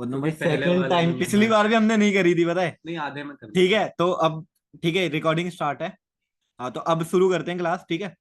वो क्योंकि नंबर पहले सेकंड वाले टाइम, में पिछली हाँ, बार भी हमने नहीं करी थी पता है। नहीं आधे में कर दी ठीक थी। है तो अब, ठीक है रिकॉर्डिंग स्टार्ट है। हाँ तो अब शुरू करते हैं क्लास, ठीक है।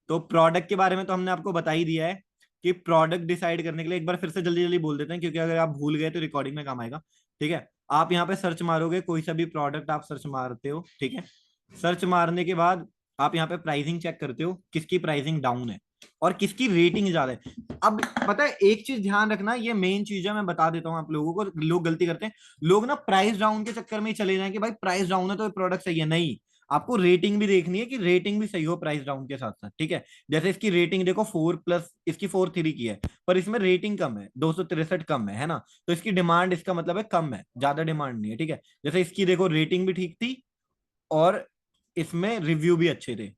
तो प्रोडक्ट के बारे में तो हमने आपको बता ही दिया है कि प्रोडक्ट डिसाइड करने के लिए एक बार फिर से जल्दी जल्दी बोल देते हैं, क्योंकि अगर आप भूल गए तो रिकॉर्डिंग में काम आएगा। ठीक है, आप यहाँ पे सर्च मारोगे, कोई सा भी प्रोडक्ट आप सर्च मारते हो, ठीक है। सर्च मारने के बाद आप यहाँ पे प्राइसिंग चेक करते हो, किसकी प्राइसिंग डाउन है और किसकी रेटिंग ज्यादा है। अब पता है एक चीज ध्यान रखना, ये मेन चीज है, मैं बता देता हूँ आप लोगों को। लोग गलती करते हैं, लोग ना प्राइस डाउन के चक्कर में ही चले जाएं कि भाई प्राइस डाउन है तो प्रोडक्ट सही है। नहीं, आपको रेटिंग भी देखनी है कि रेटिंग भी सही हो प्राइस डाउन के साथ साथ, ठीक है। जैसे इसकी रेटिंग देखो 4+, इसकी 4.3 की है, पर इसमें रेटिंग कम है, 263 कम है ना। तो इसकी डिमांड, इसका मतलब है कम है, ज्यादा डिमांड नहीं है, ठीक है। जैसे इसकी देखो रेटिंग भी ठीक थी और इसमें रिव्यू भी अच्छे थे,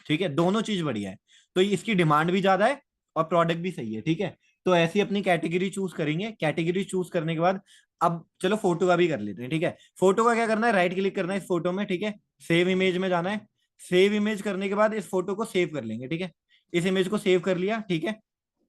ठीक है, दोनों चीज बढ़िया है। तो इसकी डिमांड भी ज्यादा है और प्रोडक्ट भी सही है, ठीक है। तो ऐसी अपनी कैटेगरी चूज करेंगे। कैटेगरी चूज करने के बाद अब चलो फोटो का भी कर लेते हैं, ठीक है। फोटो का क्या करना है, राइट क्लिक करना है इस फोटो में, ठीक है। सेव इमेज में जाना है। सेव इमेज करने के बाद इस फोटो को सेव कर लेंगे, ठीक है। इस इमेज को सेव कर लिया, ठीक है।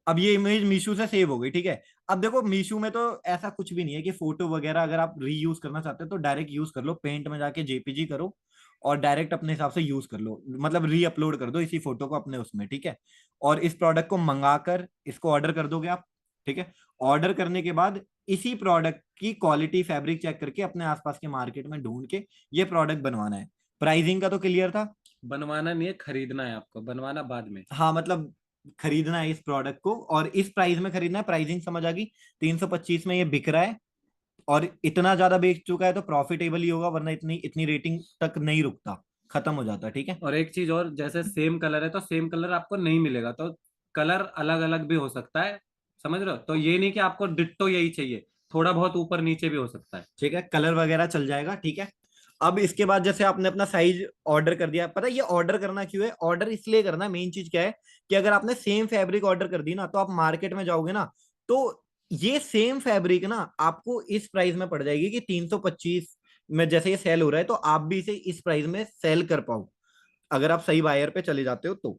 अब ये इमेज मीशू से सेव हो गई, ठीक है। अब देखो मीशू में तो ऐसा कुछ भी नहीं है कि फोटो वगैरह अगर आप रीयूज करना चाहते हो तो डायरेक्ट यूज कर लो, पेंट में जाके जेपीजी करो और डायरेक्ट अपने हिसाब से यूज कर लो, मतलब री अपलोड कर दो इसी फोटो को अपने उसमें, ठीक है। और इस प्रोडक्ट को मंगाकर इसको ऑर्डर कर दोगे आप, ठीक है। ऑर्डर करने के बाद इसी प्रोडक्ट की क्वालिटी फैब्रिक चेक करके अपने आसपास के मार्केट में ढूंढ के ये प्रोडक्ट बनवाना है। प्राइसिंग का तो क्लियर था। बनवाना नहीं है, खरीदना है आपको, बनवाना बाद में। हाँ मतलब खरीदना है इस प्रोडक्ट को और इस प्राइस में खरीदना है, प्राइसिंग समझ आ गई। 325 में ये बिक रहा है और इतना ज्यादा बेच चुका है तो प्रॉफिटेबल ही होगा, वरना इतनी इतनी रेटिंग तक नहीं रुकता, खत्म हो जाता, ठीक है। और एक चीज और, जैसे सेम कलर है तो सेम कलर आपको नहीं मिलेगा, तो कलर अलग अलग भी हो सकता है, समझ रहे हो? तो ये नहीं कि आपको डिट्टो यही चाहिए, थोड़ा बहुत ऊपर नीचे भी हो सकता है। ठीक है, कलर वगैरह चल जाएगा, ठीक है। अब इसके बाद जैसे आपने अपना साइज ऑर्डर कर दिया, पता है ये ऑर्डर करना क्यों है, ऑर्डर इसलिए करना है, मेन चीज क्या है कि अगर आपने सेम फैब्रिक ऑर्डर कर दी ना तो आप मार्केट में जाओगे ना, तो ये सेम फैब्रिक ना आपको इस प्राइस में पड़ जाएगी कि 325 में जैसे ये सेल हो रहा है, तो आप भी इसे इस प्राइस में सेल कर पाओ, अगर आप सही बायर पे चले जाते हो तो,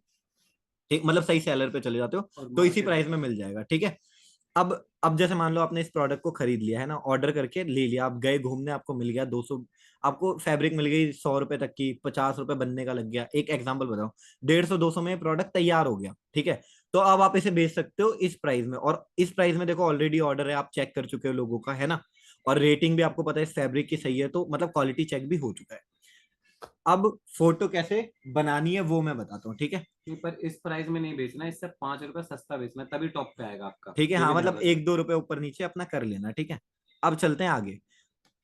ठीक, मतलब सही सेलर पे चले जाते हो और तो इसी मार्केट। प्राइस में मिल जाएगा, ठीक है। अब जैसे मान लो आपने इस प्रोडक्ट को खरीद लिया है ना, ऑर्डर करके ले लिया, आप गए घूमने, आपको मिल गया 200, आपको फैब्रिक मिल गई 100 रुपए तक की, 50 रुपए बनने का लग गया, एक एग्जांपल बताओ, 150 200 में प्रोडक्ट तैयार हो गया, ठीक है। तो अब आप इसे बेच सकते हो इस प्राइस में, और इस प्राइस में देखो ऑलरेडी ऑर्डर है, आप चेक कर चुके हो लोगों का, है ना। और रेटिंग भी आपको पता है इस फैब्रिक की सही है, तो मतलब क्वालिटी चेक भी हो चुका है। अब फोटो कैसे बनानी है वो मैं बताता हूँ, ठीक है। नहीं, पर इस प्राइस में नहीं बेचना, इससे 5 रुपए सस्ता बेचना, तभी टॉप पे आएगा आपका, ठीक है, ये हाँ भी ध्यान मतलब रखना। 1 2 रुपए ऊपर नीचे अपना कर लेना, ठीक है। अब चलते हैं आगे।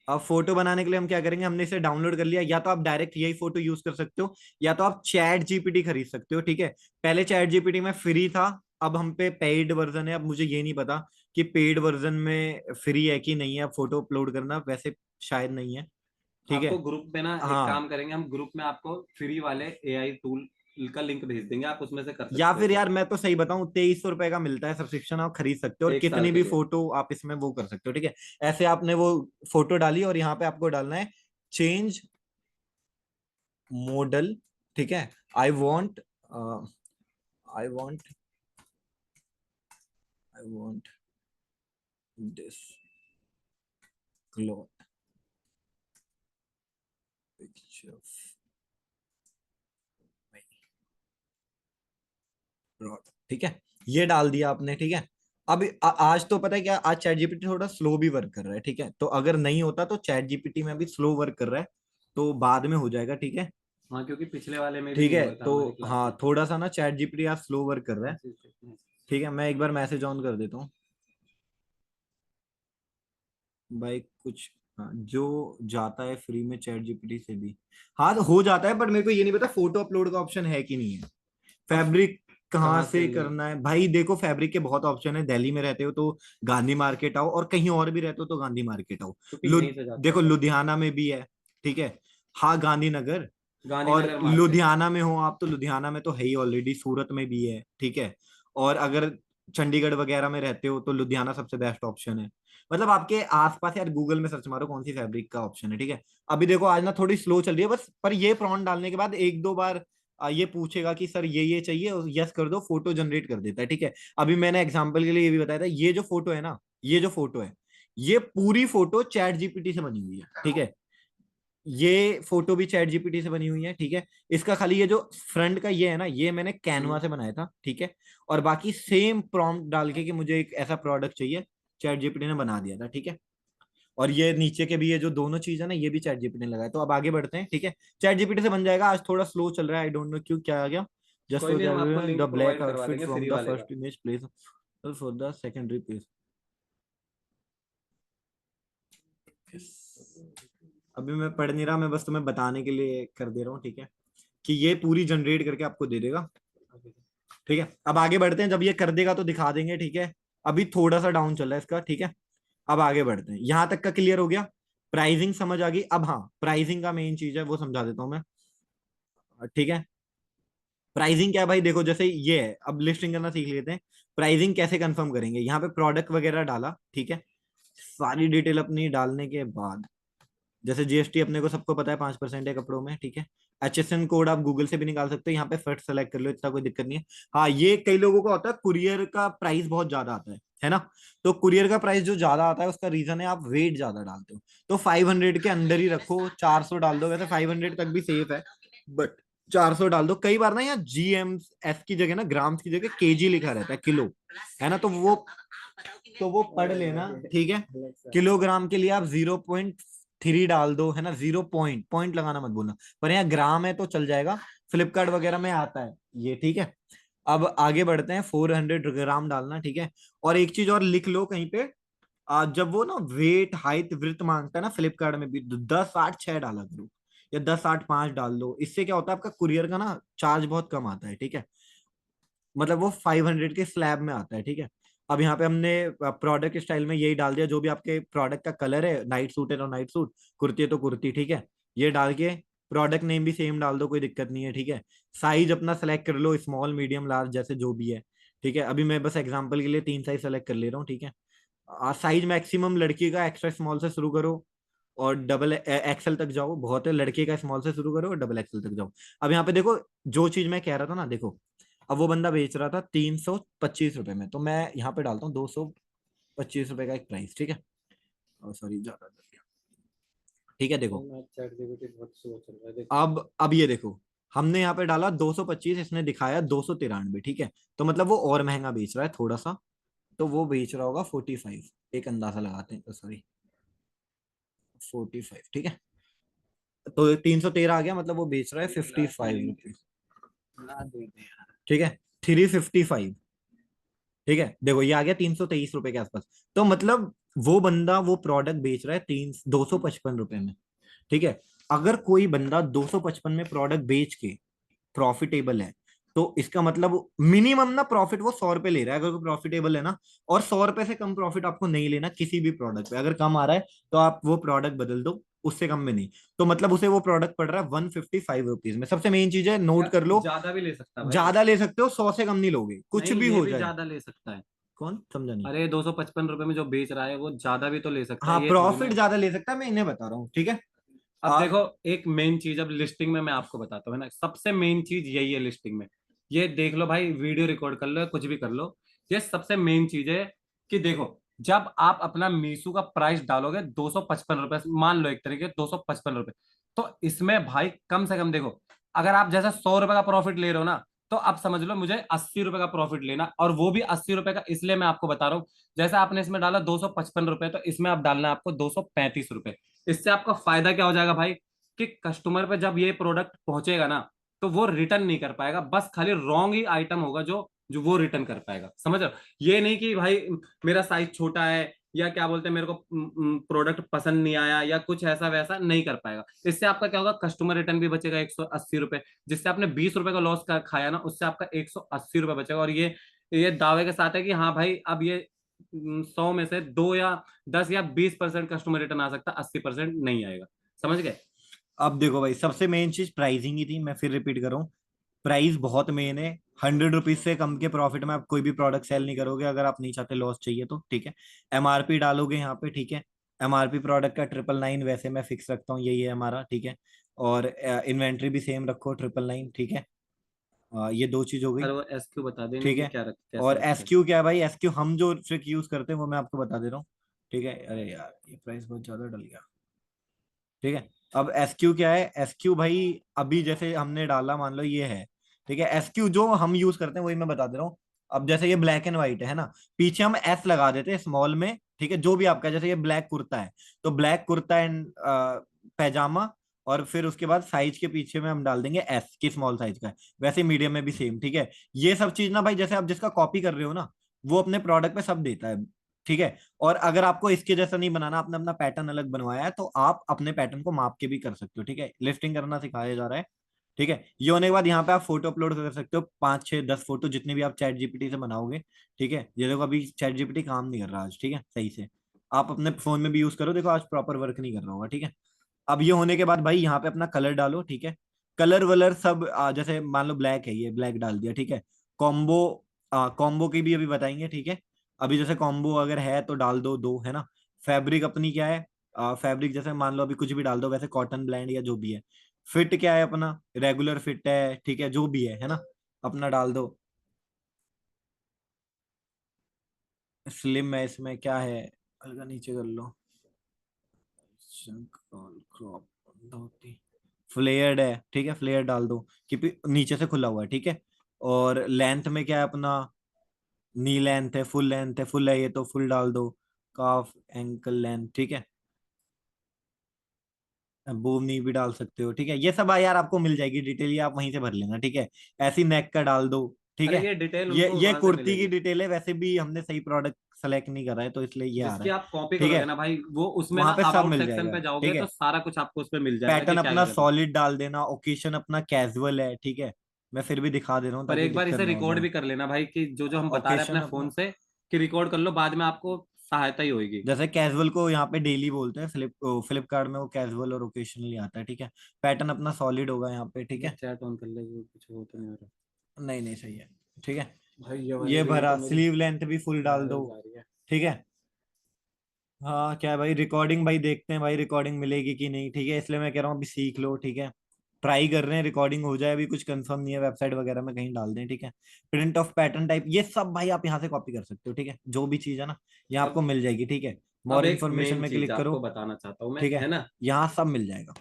अब फोटो बनाने के लिए हम क्या करेंगे, हमने इसे डाउनलोड कर लिया, या तो आप डायरेक्ट यही फोटो यूज कर सकते हो, या तो आप चैट जीपीटी खरीद सकते हो, ठीक है। पहले चैट जीपीटी में फ्री था, अब हम पे पेड वर्जन है। अब मुझे ये नहीं पता कि पेड वर्जन में फ्री है कि नहीं है, अब फोटो अपलोड करना वैसे शायद नहीं है, ठीक है। आपको ग्रुप में ना एक हाँ, काम करेंगे, हम ग्रुप में आपको फ्री वाले एआई टूल का लिंक भेज देंगे, आप उसमें से कर या सकते हो फिर यार फिर। मैं तो सही बताऊं, 2300 रुपए का मिलता है सब्सक्रिप्शन, आप खरीद सकते हो और 1 साल कितनी के भी लिए। फोटो आप इसमें वो कर सकते हो, ठीक है। ऐसे आपने वो फोटो डाली और यहाँ पे आपको डालना है चेंज मॉडल, ठीक है। I want I want I want this cloth picture product, ठीक है। ये डाल दिया आपने, ठीक है। अब आज तो पता है क्या, आज चैट जीपीटी थोड़ा स्लो भी वर्क कर रहा है, ठीक है। तो अगर नहीं होता तो चैट जीपीटी में भी स्लो वर्क कर रहा है, तो बाद में हो जाएगा, ठीक है। हाँ, क्योंकि पिछले वाले में भी ठीक नहीं है हुआ था तो हमारी क्लास में। हाँ, थोड़ा सा ना चैट जीपीटी आज स्लो वर्क कर रहा है, मैसेज देखना है। ठीक है। मैं एक बार मैसेज ऑन कर देता हूँ भाई कुछ। हाँ, जो जाता है फ्री में चैट जीपीटी से भी, हाँ तो हो जाता है, बट मेरे को ये नहीं पता फोटो अपलोड का ऑप्शन है कि नहीं है। अब फैब्रिक कहाँ कहाँ से से करना है भाई, देखो फैब्रिक के बहुत ऑप्शन है, दिल्ली में रहते हो तो गांधी मार्केट आओ, और कहीं और भी रहते हो तो गांधी मार्केट आओ। क्योंकि लु यहीं से जाता है देखो सब। लुधियाना में भी है, ठीक है। हाँ गांधीनगर, और गांधीनगर मार्केट। लुधियाना में हो आप तो लुधियाना में तो है ही ऑलरेडी, सूरत में भी है, ठीक है। और अगर चंडीगढ़ वगैरह में रहते हो तो लुधियाना सबसे बेस्ट ऑप्शन है। मतलब आपके आसपास यार गूगल में सर्च मारो कौन सी फैब्रिक का ऑप्शन है, ठीक है। अभी देखो आज ना थोड़ी स्लो चल रही है बस, पर ये प्रॉन्ट डालने के बाद 1 2 बार ये पूछेगा कि सर ये चाहिए, और यस कर दो, फोटो जनरेट कर देता है, ठीक है। अभी मैंने एग्जांपल के लिए ये भी बताया था, ये जो फोटो है ना, ये जो फोटो है, ये पूरी फोटो चैट जीपीटी से बनी हुई है, ठीक है। ये फोटो भी चैट जीपीटी से बनी हुई है, ठीक है। इसका खाली ये जो फ्रंट का ये है ना, ये मैंने कैनवा से बनाया था, ठीक है। और बाकी सेम प्रॉम्प्ट डाल के कि मुझे एक ऐसा प्रोडक्ट चाहिए, चैट जीपीटी ने बना दिया था, ठीक है। और ये नीचे के भी ये जो दोनों चीज है ना, ये भी चैट जीपीटी ने लगाया। तो अब आगे बढ़ते हैं, ठीक है। चैट जीपीटी से बन जाएगा। आज थोड़ा स्लो चल रहा है, आई डोंट नो क्यों, क्या आ गया। जस्ट कोई फॉर नहीं, हम आपको द लिंक ब्लैक प्रोवाइड करवा आउटफिट देंगे फ्रॉम फ्री द वाले का। First image place for the secondary page. अभी मैं पढ़ नहीं रहा, मैं बस तुम्हें बताने के लिए कर दे रहा हूँ, ठीक है, कि ये पूरी जनरेट करके आपको दे देगा, ठीक है। अब आगे बढ़ते हैं, जब ये कर देगा तो दिखा देंगे, ठीक है। अभी थोड़ा सा डाउन चल रहा है इसका, ठीक है। अब आगे बढ़ते हैं, यहां तक का क्लियर हो गया। प्राइसिंग समझ आ गई। अब हाँ, प्राइसिंग का मेन चीज है वो समझा देता हूँ मैं, ठीक है। प्राइसिंग क्या है भाई, देखो जैसे ये है, अब लिस्टिंग करना सीख लेते हैं। प्राइसिंग कैसे कंफर्म करेंगे, यहाँ पे प्रोडक्ट वगैरह डाला, ठीक है। सारी डिटेल अपनी डालने के बाद, जैसे जीएसटी अपने को सबको पता है 5% है कपड़ों में, ठीक है। एचएसएन कोड आप गूगल से भी निकाल सकते हो, यहाँ पे फट सेलेक्ट कर लो, इतना कोई दिक्कत नहीं है। हाँ, ये कई लोगों का होता है, कुरियर का प्राइस बहुत ज्यादा आता है ना। तो कुरियर का प्राइस जो ज्यादा आता है उसका रीजन है आप वेट ज्यादा डालते हो। तो 500 के अंदर ही रखो, 400 डाल दो, वैसे 500 तक भी सेफ है, बट 400 डाल दो। कई बार ना यहाँ जीएम एफ की जगह ना, ग्राम्स की जगह केजी लिखा रहता है, किलो, है ना। तो वो पढ़ लेना, ठीक है। किलोग्राम के लिए आप 0.3 डाल दो, है ना। जीरो पॉइंट पॉइंट लगाना मत बोलना, पर यहाँ ग्राम है तो चल जाएगा, फ्लिपकार्ट वगैरह में आता है ये, ठीक है। अब आगे बढ़ते हैं, 400 ग्राम डालना, ठीक है। और एक चीज और लिख लो कहीं पे, जब वो ना वेट हाइट वृत्त मांगता है ना फ्लिपकार्ट में भी, 10, 8, 6 डाला करो, या 10, 8, 5 डाल दो। इससे क्या होता है, आपका कुरियर का ना चार्ज बहुत कम आता है, ठीक है। मतलब वो 500 के स्लैब में आता है, ठीक है। अब यहाँ पे हमने प्रोडक्ट स्टाइल में यही डाल दिया, जो भी आपके प्रोडक्ट का कलर है, नाइट सूट है तो नाइट सूट, कुर्ती है तो कुर्ती, ठीक है। ये डाल के प्रोडक्ट नेम भी सेम डाल दो, कोई दिक्कत नहीं है, ठीक है। साइज अपना सेलेक्ट कर लो, स्मॉल मीडियम लार्ज जैसे जो भी है, ठीक है। अभी मैं बस एग्जांपल के लिए 3 साइज सेलेक्ट कर ले रहा हूँ, ठीक है। साइज मैक्सिमम लड़की का एक्स्ट्रा स्मॉल से शुरू करो और डबल एक्सएल तक जाओ, बहुत है। लड़के का स्मॉल से शुरू करो और डबल एक्सएल तक जाओ। अब यहाँ पे देखो, जो चीज मैं कह रहा था ना, देखो, अब वो बंदा बेच रहा था 325 रुपए में, तो मैं यहाँ पे डालता हूँ 225 रुपए का एक प्राइस, ठीक है। सॉरी, ज्यादा कर दिया, ठीक है। देखो, चैट जीपीटी बहुत स्लो चल रहा है, देख। अब ये देखो, हमने यहाँ पे डाला 225, इसने दिखाया 293, ठीक है। तो मतलब वो और महंगा बेच रहा है थोड़ा सा, तो वो बेच रहा होगा 45, एक अंदाजा लगाते हैं, सॉरी 45, ठीक है। तो 313 आ गया, मतलब वो बेच रहा है 55 रुपीज, ठीक है। 355, ठीक है। देखो ये आ गया 323 रुपए के आसपास। तो मतलब वो बंदा वो प्रोडक्ट बेच रहा है 255 रुपए में, ठीक है। अगर कोई बंदा 255 में प्रोडक्ट बेच के प्रॉफिटेबल है, तो इसका मतलब मिनिमम ना प्रॉफिट वो 100 रुपए ले रहा है, अगर वो प्रॉफिटेबल है ना। और 100 रुपए से कम प्रॉफिट आपको नहीं लेना किसी भी प्रोडक्ट पे। अगर कम आ रहा है तो आप वो प्रोडक्ट बदल दो, उससे कम में नहीं। तो मतलब उसे वो प्रोडक्ट पड़ रहा है 155 रुपीज में। सबसे मेन चीज है, नोट यार कर लो, ज्यादा भी ले सकता है भाई वो। ज्यादा ले सकते हो, 100 से कम नहीं लोगे, कुछ नहीं, भी ये हो भी जाए। ज्यादा ले सकता है। कौन, समझा नहीं। अरे 255 रुपए में जो बेच रहा है वो ज्यादा भी तो ले सकता हाँ, है, ये थोड़ी ना प्रॉफिट है। ज्यादा ले सकता है, मैं इन्हें बता रहा हूँ, ठीक है। अब आ, देखो, एक मेन चीज अब लिस्टिंग में मैं आपको बताता हूँ, है ना, सबसे मेन चीज यही है लिस्टिंग में। ये देख लो भाई, वीडियो रिकॉर्ड कर लो या कुछ भी कर लो, ये सबसे मेन चीज है। कि देखो, जब आप अपना मीशो का प्राइस डालोगे 255 रुपए, मान लो एक तरीके 255 रुपए, तो इसमें भाई कम से कम देखो, अगर आप जैसा 100 रुपए का प्रॉफिट ले रहे हो ना, तो अब समझ लो मुझे 80 रुपए का प्रॉफिट लेना, और वो भी 80 रुपए का इसलिए मैं आपको बता रहा हूँ। जैसा आपने इसमें डाला 255 रुपए, तो इसमें आप डालना है आपको 235 रुपए। इससे आपका फायदा क्या हो जाएगा भाई, कि कस्टमर पे जब ये प्रोडक्ट पहुंचेगा ना, तो वो रिटर्न नहीं कर पाएगा, बस खाली रॉन्ग ही आइटम होगा जो जो वो रिटर्न कर पाएगा, समझ रहे हो। ये नहीं कि भाई मेरा साइज छोटा है, या क्या बोलते हैं मेरे को प्रोडक्ट पसंद नहीं आया, या कुछ ऐसा वैसा नहीं कर पाएगा। इससे आपका क्या होगा, कस्टमर रिटर्न भी बचेगा 180 रुपए। जिससे आपने 20 रुपए का लॉस खाया ना, उससे आपका 180 रुपए बचेगा। और ये दावे के साथ है कि हाँ भाई, अब ये 100 में से 2 या 10 या 20% कस्टमर रिटर्न आ सकता, 80% नहीं आएगा। समझ गए। अब देखो भाई, सबसे मेन चीज प्राइसिंग ही थी, मैं फिर रिपीट कर रहा हूँ। प्राइस बहुत मेन है। 100 रुपीज से कम के प्रॉफिट में आप कोई भी प्रोडक्ट सेल नहीं करोगे, अगर आप नहीं चाहते लॉस चाहिए तो, ठीक है। एमआरपी डालोगे यहाँ पे, ठीक है। एमआरपी प्रोडक्ट का 999 वैसे मैं फिक्स रखता हूँ, यही है हमारा, ठीक है। और इन्वेंट्री भी सेम रखो, 999, ठीक है। ये दो चीज हो गई, अरे वो एसक्यू बता देने ठीक की, है। क्या रख कैसे और रखते हैं। एसक्यू क्या है भाई, एसक्यू हम जो ट्रिक यूज करते हैं वो मैं आपको बता दे रहा हूँ। ठीक है, अरे यार ये प्राइस बहुत ज्यादा डल गया। ठीक है, अब एस क्यू क्या है, एस क्यू भाई अभी जैसे हमने डाला, मान लो ये है, ठीक है, एस क्यू जो हम यूज करते हैं वही मैं बता दे रहा हूँ। अब जैसे ये ब्लैक एंड व्हाइट है ना, पीछे हम एस लगा देते हैं स्मॉल में, ठीक है, जो भी आपका, जैसे ये ब्लैक कुर्ता है तो ब्लैक कुर्ता एंड पैजामा, और फिर उसके बाद साइज के पीछे में हम डाल देंगे एस की स्मॉल साइज का है। वैसे मीडियम में भी सेम, ठीक है। ये सब चीज ना भाई, जैसे आप जिसका कॉपी कर रहे हो ना, वो अपने प्रोडक्ट पे सब देता है, ठीक है। और अगर आपको इसके जैसा नहीं बनाना, आपने अपना पैटर्न अलग बनवाया है, तो आप अपने पैटर्न को माप के भी कर सकते हो, ठीक है। लिफ्टिंग करना सिखाया जा रहा है, ठीक है। ये होने के बाद यहाँ पे आप फोटो अपलोड कर सकते हो, 5 6 10 फोटो जितने भी आप चैट जीपीटी से बनाओगे, ठीक है। ये देखो अभी चैट जीपीटी काम नहीं कर रहा आज, ठीक है, सही से। आप अपने फोन में भी यूज करो, देखो आज प्रॉपर वर्क नहीं कर रहा होगा, ठीक है। अब ये होने के बाद भाई यहाँ पे अपना कलर डालो, ठीक है। कलर वलर सब जैसे मान लो ब्लैक है, ये ब्लैक डाल दिया, ठीक है। कॉम्बो, कॉम्बो की भी अभी बताएंगे, ठीक है। अभी जैसे कॉम्बो अगर है तो डाल दो दो, है ना। फैब्रिक अपनी क्या है, फैब्रिक जैसे मान लो अभी कुछ भी डाल दो, वैसे कॉटन ब्लेंड या जो भी है। फिट क्या है अपना, रेगुलर फिट है, ठीक है, जो भी है ना, अपना डाल दो। स्लिम है, इसमें क्या है, हल्का नीचे कर लो। क्रॉप, धोती, फ्लेयर्ड है, ठीक है, फ्लेयर डाल दो कि नीचे से खुला हुआ है, ठीक है। और लेंथ में क्या है अपना, नी लेंथ है, फुल लेंथ है, फुल है ये तो फुल डाल दो। काफ एंकल लेंथ, ठीक है। बूम नी भी डाल सकते हो, ठीक है। ये सब यार आपको मिल जाएगी डिटेल, ये आप वहीं से भर लेना, ठीक है। ऐसी नेक का डाल दो, ठीक अरे है। ये डिटेल उनको ये वहां से कुर्ती की मिलेगी। डिटेल है, वैसे भी हमने सही प्रोडक्ट सेलेक्ट नहीं करा है तो इसलिए ये आ रहा जिसकी है, आप कॉपी ठीक करोगे है। ना भाई, वो उसमें ना वहां पे सब अबाउट मिल सेक्शन जाएगा, पे जाओगे ठीक है। तो सारा कुछ आपको उसमें मिल जाएगा कि पैटर्न क्या अपना क्या करना है। सॉलिड डाल देना, ओकेशन अपना कैजुअल है, ठीक है। मैं फिर भी दिखा दे रहा हूँ पर ताकि एक बार दिक्कत इसे ना हो रिकॉर्ड ज्यादा। भी कर लेना भाई, कि जो जो हम बता रहे हैं ओकेशन अपने फोन अपना, से, कि रिकॉर्ड कर लो, बाद में आपको सहायता ही होगी। जैसे कैजुअल को यहाँ पे डेली बोलते हैं, फ्लिपकार्ट में वो कैजुअल और ओकेशनली आता है, ठीक है। पैटर्न अपना सॉलिड होगा यहाँ पे, ठीक एक बार है। चैट ऑन कर ले, कुछ हो तो नहीं हो रहा। नहीं नहीं सही है, ठीक है। भाई ये वाली ये रील तो भरा, मेरी स्लीव लेंथ भी फुल डाल दो, वायरल जा रही है। ठीक है। हाँ क्या है भाई, रिकॉर्डिंग भाई देखते हैं भाई रिकॉर्डिंग मिलेगी कि नहीं, ठीक है, इसलिए मैं कह रहा हूँ अभी सीख लो, ठीक है। ट्राई कर रहे हैं रिकॉर्डिंग हो जाए, अभी कुछ कंफर्म नहीं है, वेबसाइट वगैरह में कहीं डाल दें, ठीक है। प्रिंट ऑफ पैटर्न टाइप, ये सब भाई आप यहाँ से कॉपी कर सकते हो, ठीक है, जो भी चीज़ है ना, ये आपको अब मिल जाएगी, ठीक है। अब मोर एक इन्फॉर्मेशन मेन में चीज क्लिक करो, आपको बताना चाहता हूँ मैं, ठीक है, है ना। यहाँ सब मिल जाएगा,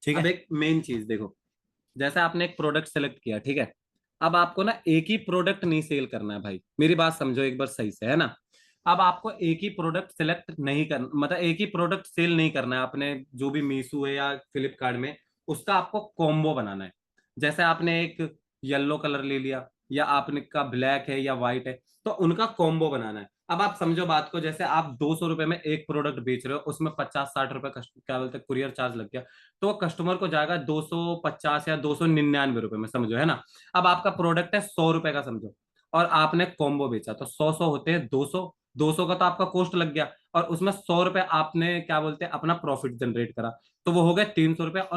ठीक अब है। एक मेन चीज देखो, जैसे आपने एक प्रोडक्ट सेलेक्ट किया, ठीक है। अब आपको ना एक ही प्रोडक्ट नहीं सेल करना है भाई, मेरी बात समझो एक बार सही से, है ना। अब आपको एक ही प्रोडक्ट सेलेक्ट नहीं करना, मतलब एक ही प्रोडक्ट सेल नहीं करना है आपने, जो भी मीशो है या फ्लिपकार्ट में, उसका आपको कॉम्बो बनाना है। जैसे आपने एक येलो कलर ले लिया, या आपने का ब्लैक है या व्हाइट है, तो उनका कॉम्बो बनाना है। अब आप समझो बात को, जैसे आप 200 रुपए में एक प्रोडक्ट बेच रहे हो, उसमें 50 60 रुपए क्या बोलते हैं कुरियर चार्ज लग गया, तो कस्टमर को जाएगा 250 या 299 रुपए में, समझो, है ना। अब आपका प्रोडक्ट है 100 रुपए का, समझो, और आपने कॉम्बो बेचा, तो 100 100 होते हैं 200, 200 का तो आपका कॉस्ट लग गया, और उसमें 100 रुपए आपने क्या बोलते हैं अपना प्रॉफिट जनरेट करा, तो वो हो गए 300 रुपए।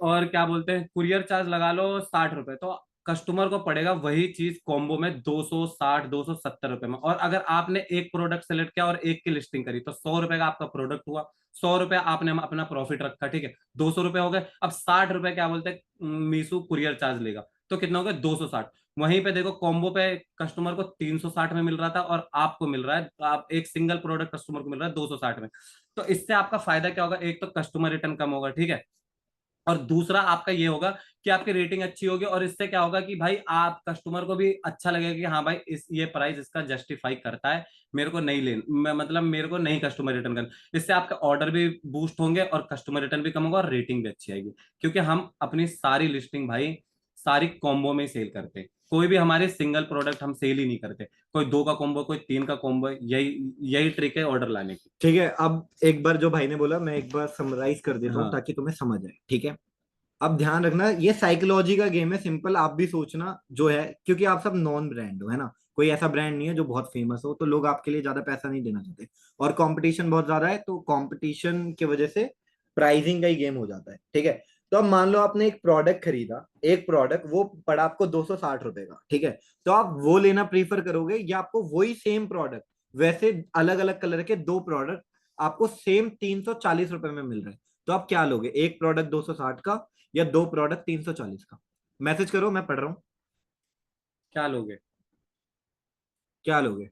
और क्या बोलते हैं कुरियर चार्ज लगा लो 60 रुपए, तो कस्टमर को पड़ेगा वही चीज कॉम्बो में 260 270 रुपए में। और अगर आपने एक प्रोडक्ट सेलेक्ट किया और एक की लिस्टिंग करी, तो 100 रुपए का आपका प्रोडक्ट हुआ, 100 रुपए आपने अपना प्रॉफिट रखा, ठीक है, 200 रुपए हो गए। अब 60 रुपए क्या बोलते हैं मीशो कुरियर चार्ज लेगा, तो कितना हो गया 260। वहीं पे देखो कॉम्बो पे कस्टमर को 360 में मिल रहा था, और आपको मिल रहा है, आप एक सिंगल प्रोडक्ट कस्टमर को मिल रहा है 260 में। तो इससे आपका फायदा क्या होगा, एक तो कस्टमर रिटर्न कम होगा, ठीक है, और दूसरा आपका ये होगा कि आपकी रेटिंग अच्छी होगी, और इससे क्या होगा कि भाई आप कस्टमर को भी अच्छा लगेगा कि हाँ भाई इस ये प्राइस इसका जस्टिफाई करता है, मेरे को नहीं मतलब मेरे को नहीं कस्टमर रिटर्न करना। इससे आपके ऑर्डर भी बूस्ट होंगे, और कस्टमर रिटर्न भी कम होगा, और रेटिंग भी अच्छी आएगी, क्योंकि हम अपनी सारी लिस्टिंग भाई सारी कॉम्बो में सेल करते हैं। कोई भी हमारे सिंगल प्रोडक्ट हम सेल ही नहीं करते, कोई 2 का कॉम्बो, कोई 3 का कॉम्बो, यही यही ट्रिक है ऑर्डर लाने की। ठीक है, अब एक बार जो भाई ने बोला मैं एक बार समराइज कर देता हूँ हाँ ताकि तुम्हें समझ आए, ठीक है। अब ध्यान रखना, ये साइकोलॉजी का गेम है, सिंपल आप भी सोचना जो है, क्योंकि आप सब नॉन ब्रांड हो, है ना। कोई ऐसा ब्रांड नहीं है जो बहुत फेमस हो, तो लोग आपके लिए ज्यादा पैसा नहीं देना चाहते, और कंपटीशन बहुत ज्यादा है, तो कंपटीशन की वजह से प्राइसिंग का ही गेम हो जाता है, ठीक है। तो अब मान लो आपने एक प्रोडक्ट खरीदा, एक प्रोडक्ट वो पड़ा आपको 260 रुपए का, ठीक है। तो आप वो लेना प्रीफर करोगे, या आपको वही सेम प्रोडक्ट, वैसे अलग अलग कलर के दो प्रोडक्ट आपको सेम 340 रुपए में मिल रहे हैं, तो आप क्या लोगे, एक प्रोडक्ट 260 का या दो प्रोडक्ट 340 का? मैसेज करो, मैं पढ़ रहा हूँ। क्या लोगे। क्या लोगे?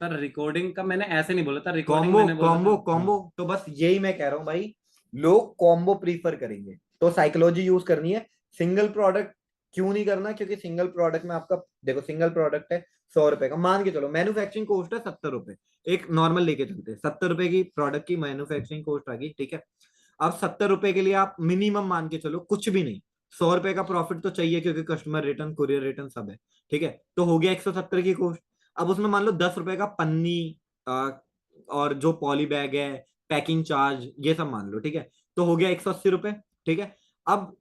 सर रिकॉर्डिंग का मैंने ऐसे नहीं बोला था, रिकॉर्डिंग कॉम्बो मैंने बोला कॉम्बो था। कॉम्बो, तो बस यही मैं कह रहा हूँ भाई, लोग कॉम्बो प्रीफर करेंगे, तो साइकोलॉजी यूज करनी है। सिंगल प्रोडक्ट क्यों नहीं करना, क्योंकि सिंगल प्रोडक्ट में आपका, देखो सिंगल प्रोडक्ट है 100 रुपए का, मान के चलो मैन्युफैक्चरिंग कॉस्ट है 70 रुपए, एक नॉर्मल लेके चलते हैं, 70 रुपए की प्रोडक्ट की मैन्युफैक्चरिंग कॉस्ट आ गई, ठीक है। अब 70 रुपए के लिए आप मिनिमम मान के चलो कुछ भी नहीं, 100 रुपए का प्रॉफिट तो चाहिए, क्योंकि कस्टमर रिटर्न, कुरियर रिटर्न सब है, ठीक है। तो हो गया 170 की कॉस्ट। अब उसमें मान लो 10 रुपए का पन्नी, और जो पॉली बैग है, पैकिंग चार्ज, ये सब मान लो, ठीक है। तो हो गया 180 रुपए, ठीक है। अब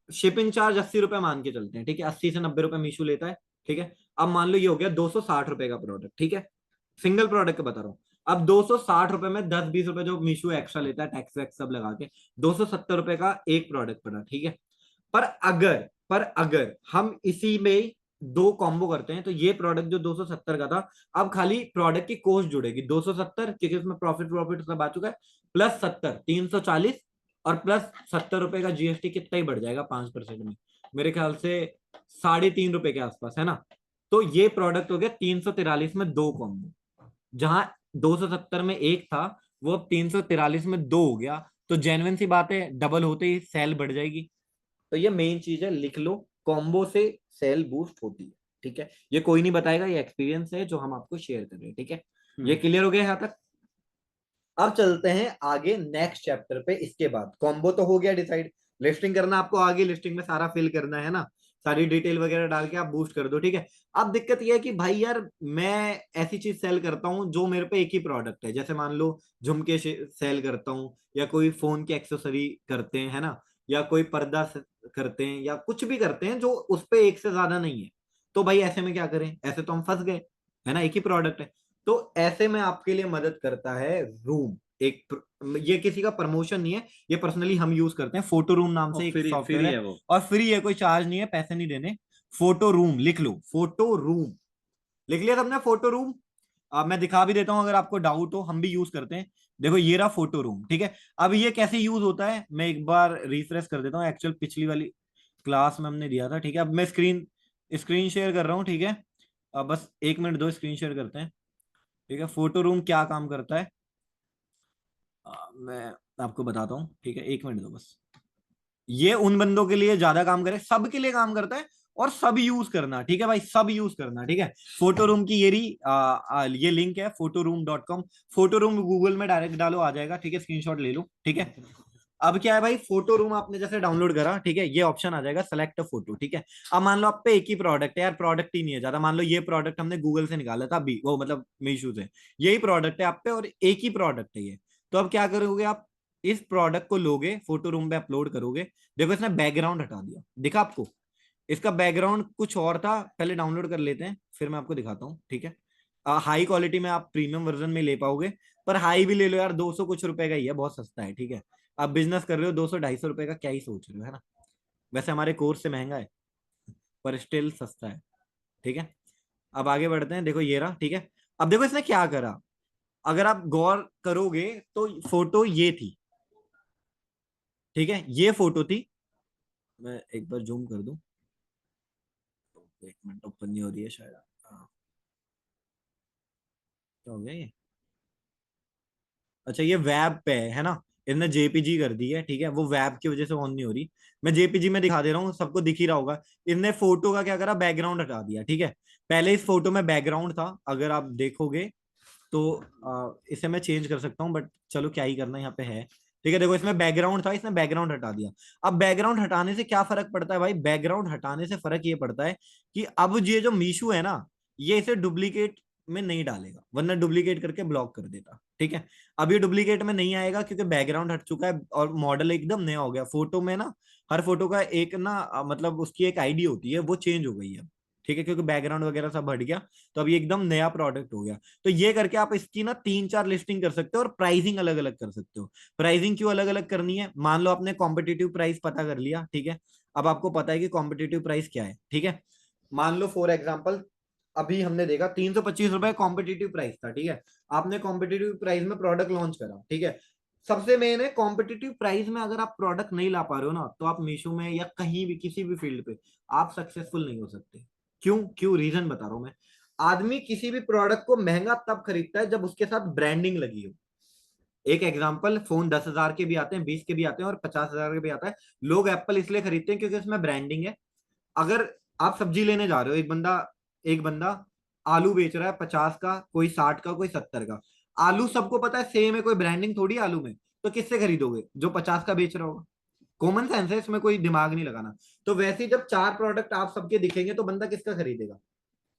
शिपिंग चार्ज 80 रुपए मान के चलते हैं, ठीक है, 80 से 90 रुपए मीशू लेता है, ठीक है। अब मान लो ये हो गया 260 रुपए का प्रोडक्ट, ठीक है, सिंगल प्रोडक्ट का बता रहा हूँ। अब 260 रुपए में 10-20 रुपए जो मीशो एक्स्ट्रा लेता है, टैक्स वैक्स सब लगा के, 270 रुपए का एक प्रोडक्ट पड़ा, ठीक है। पर अगर पर अगर हम इसी में दो कॉम्बो करते हैं, तो ये प्रोडक्ट जो 270 का था, अब खाली प्रोडक्ट की कॉस्ट जुड़ेगी 270, क्योंकि उसमें प्रॉफिट प्रॉफिट सब आ चुका है, प्लस 70, 340, और प्लस 70 रुपए का जीएसटी, कितना ही बढ़ जाएगा 5% में, मेरे ख्याल से 3.5 रुपए के आसपास, है ना। तो ये प्रोडक्ट हो गया 343 में दो कॉम्बो, जहां 270 में एक था, वो अब 343 में दो हो गया। तो जेन्युइन सी बात है, डबल होते ही सेल बढ़ जाएगी। तो ये मेन चीज है, लिख लो, कॉम्बो से सेल बूस्ट होती है, ठीक है। ये कोई नहीं बताएगा, ये एक्सपीरियंस है जो हम आपको शेयर कर रहे हैं, ठीक है। ये क्लियर हो गया यहाँ तक। अब चलते हैं आगे नेक्स्ट चैप्टर पे। इसके बाद कॉम्बो तो हो गया डिसाइड, लिस्टिंग करना आपको आगे, लिस्टिंग में सारा फिल करना है ना, सारी डिटेल वगैरह डाल के आप बूस्ट कर दो, ठीक है। अब दिक्कत यह है कि भाई यार, मैं ऐसी चीज सेल करता हूँ जो मेरे पे एक ही प्रोडक्ट है, जैसे मान लो झुमके सेल करता हूँ, या कोई फोन की एक्सेसरी करते हैं, है ना, या कोई पर्दा करते हैं, या कुछ भी करते हैं जो उस पे एक से ज्यादा नहीं है। तो भाई ऐसे में क्या करें, ऐसे तो हम फंस गए, है ना, एक ही प्रोडक्ट है। तो ऐसे में आपके लिए मदद करता है रूम। ये किसी का प्रमोशन नहीं है, ये पर्सनली हम यूज करते हैं, फोटो रूम नाम और से एक फ्री सॉफ्टवेयर फ्री है, है वो। और फ्री है, कोई चार्ज नहीं है, पैसे नहीं देने। फोटो रूम लिख लो, फोटो रूम लिख लिया सबने, फोटो रूम। मैं दिखा भी देता हूं अगर आपको डाउट हो, हम भी यूज करते हैं। देखो ये रहा फोटो रूम, ठीक है। अब ये कैसे यूज होता है, मैं एक बार रिफ्रेश कर देता हूँ, एक्चुअल पिछली वाली क्लास में हमने दिया था, ठीक है। अब मैं स्क्रीन स्क्रीन शेयर कर रहा हूँ, ठीक है। अब बस 1 मिनट दो, स्क्रीन शेयर करते हैं, ठीक है। फोटो रूम क्या काम करता है, मैं आपको बताता हूँ, ठीक है, 1 मिनट दो बस। ये उन बंदों के लिए ज्यादा काम करे, सबके लिए काम करता है, और सब यूज करना, ठीक है भाई, सब यूज करना, ठीक है। फोटो रूम की ये लिंक है photoroom.com। फोटो रूम गूगल में डायरेक्ट डालो, आ जाएगा, ठीक है, स्क्रीनशॉट ले लो, ठीक है। अब क्या है भाई, फोटो रूम आपने जैसे डाउनलोड करा, ठीक है, ये ऑप्शन आ जाएगा सेलेक्ट अ फोटो, ठीक है। अब मान लो आप पे एक ही प्रोडक्ट है यार, प्रोडक्ट ही नहीं है ज्यादा, मान लो ये प्रोडक्ट हमने गूगल से निकाला था अभी, वो मतलब मीशो से, यही प्रोडक्ट है आप पे, और एक ही प्रोडक्ट है ये। तो अब क्या करोगे आप, इस प्रोडक्ट को लोगे, फोटो रूम पे अपलोड करोगे। देखो इसने बैकग्राउंड हटा दिया, दिखा आपको, इसका बैकग्राउंड कुछ और था, पहले डाउनलोड कर लेते हैं, फिर मैं आपको दिखाता हूँ, ठीक है। हाई क्वालिटी में आप प्रीमियम वर्जन में ले पाओगे, पर हाई भी ले लो यार, 200 कुछ रुपए का ही है, बहुत सस्ता है, ठीक है। आप बिजनेस कर रहे हो, 200-250 रुपए का क्या ही सोच रहे हो, है ना। वैसे हमारे कोर्स से महंगा है, पर स्टिल सस्ता है, ठीक है। अब आगे बढ़ते हैं, देखो ये रहा, ठीक है। अब देखो इसने क्या करा, अगर आप गौर करोगे तो फोटो ये थी, ठीक है, ये फोटो थी। मैं एक बार जूम कर दूं, तो 1 मिनट, ओपन नहीं हो रही है शायद, हाँ, क्या हो गया ये, अच्छा ये वेब पे है ना, इसने जेपीजी कर दी है, ठीक है, वो वेब की वजह से ऑन नहीं हो रही। मैं जेपीजी में दिखा दे रहा हूँ, सबको दिख ही रहा होगा। इसने फोटो का क्या करा, बैकग्राउंड हटा दिया, ठीक है। पहले इस फोटो में बैकग्राउंड था, अगर आप देखोगे तो इसे मैं चेंज कर सकता हूँ, बट चलो क्या ही करना, यहाँ पे है, ठीक है। देखो इसमें बैकग्राउंड था, इसने बैकग्राउंड हटा दिया। अब बैकग्राउंड हटाने से क्या फर्क पड़ता है भाई, बैकग्राउंड हटाने से फर्क ये पड़ता है कि अब ये जो मीशू है ना, ये इसे डुप्लीकेट में नहीं डालेगा, वरना डुप्लीकेट करके ब्लॉक कर देता, ठीक है। अब ये डुप्लीकेट में नहीं आएगा, क्योंकि बैकग्राउंड हट चुका है, और मॉडल एकदम नया हो गया। फोटो में ना, हर फोटो का एक ना मतलब उसकी एक आईडी होती है, वो चेंज हो गई है, ठीक है, क्योंकि बैकग्राउंड वगैरह सब हट गया। तो अब ये एकदम नया प्रोडक्ट हो गया। तो ये करके आप इसकी ना 3-4 लिस्टिंग कर सकते हो, और प्राइसिंग अलग अलग कर सकते हो। प्राइसिंग क्यों अलग अलग करनी है, मान लो आपने कॉम्पिटिटिव प्राइस पता कर लिया, ठीक है। अब आपको पता है कि कॉम्पिटिटिव प्राइस क्या है, ठीक है। मान लो फॉर एग्जाम्पल, अभी हमने देखा 325 रुपए कॉम्पिटिटिव प्राइस था, ठीक है। आपने कॉम्पिटिटिव प्राइस में प्रोडक्ट लॉन्च करा, ठीक है। सबसे मेन है, कॉम्पिटिटिव प्राइस में अगर आप प्रोडक्ट नहीं ला पा रहे हो ना, तो आप मीशो में या कहीं भी किसी भी फील्ड पे आप सक्सेसफुल नहीं हो सकते। क्यों क्यों रीजन बता रहा हूं मैं। आदमी किसी भी प्रोडक्ट को महंगा तब खरीदता है जब उसके साथ ब्रांडिंग लगी हो। एक एग्जांपल, फोन 10,000 के भी आते हैं, 20 के भी आते हैं और 50,000 के भी आता है। लोग एप्पल इसलिए खरीदते हैं क्योंकि उसमें ब्रांडिंग है। अगर आप सब्जी लेने जा रहे हो, एक बंदा आलू बेच रहा है 50 का, कोई 60 का, कोई 70 का। आलू सबको पता है सेम है, कोई ब्रांडिंग थोड़ी है आलू में। तो किससे खरीदोगे? जो 50 का बेच रहा होगा। कॉमन सेंस है, इसमें कोई दिमाग नहीं लगाना। तो वैसे ही जब चार प्रोडक्ट आप सबके दिखेंगे तो बंदा किसका खरीदेगा?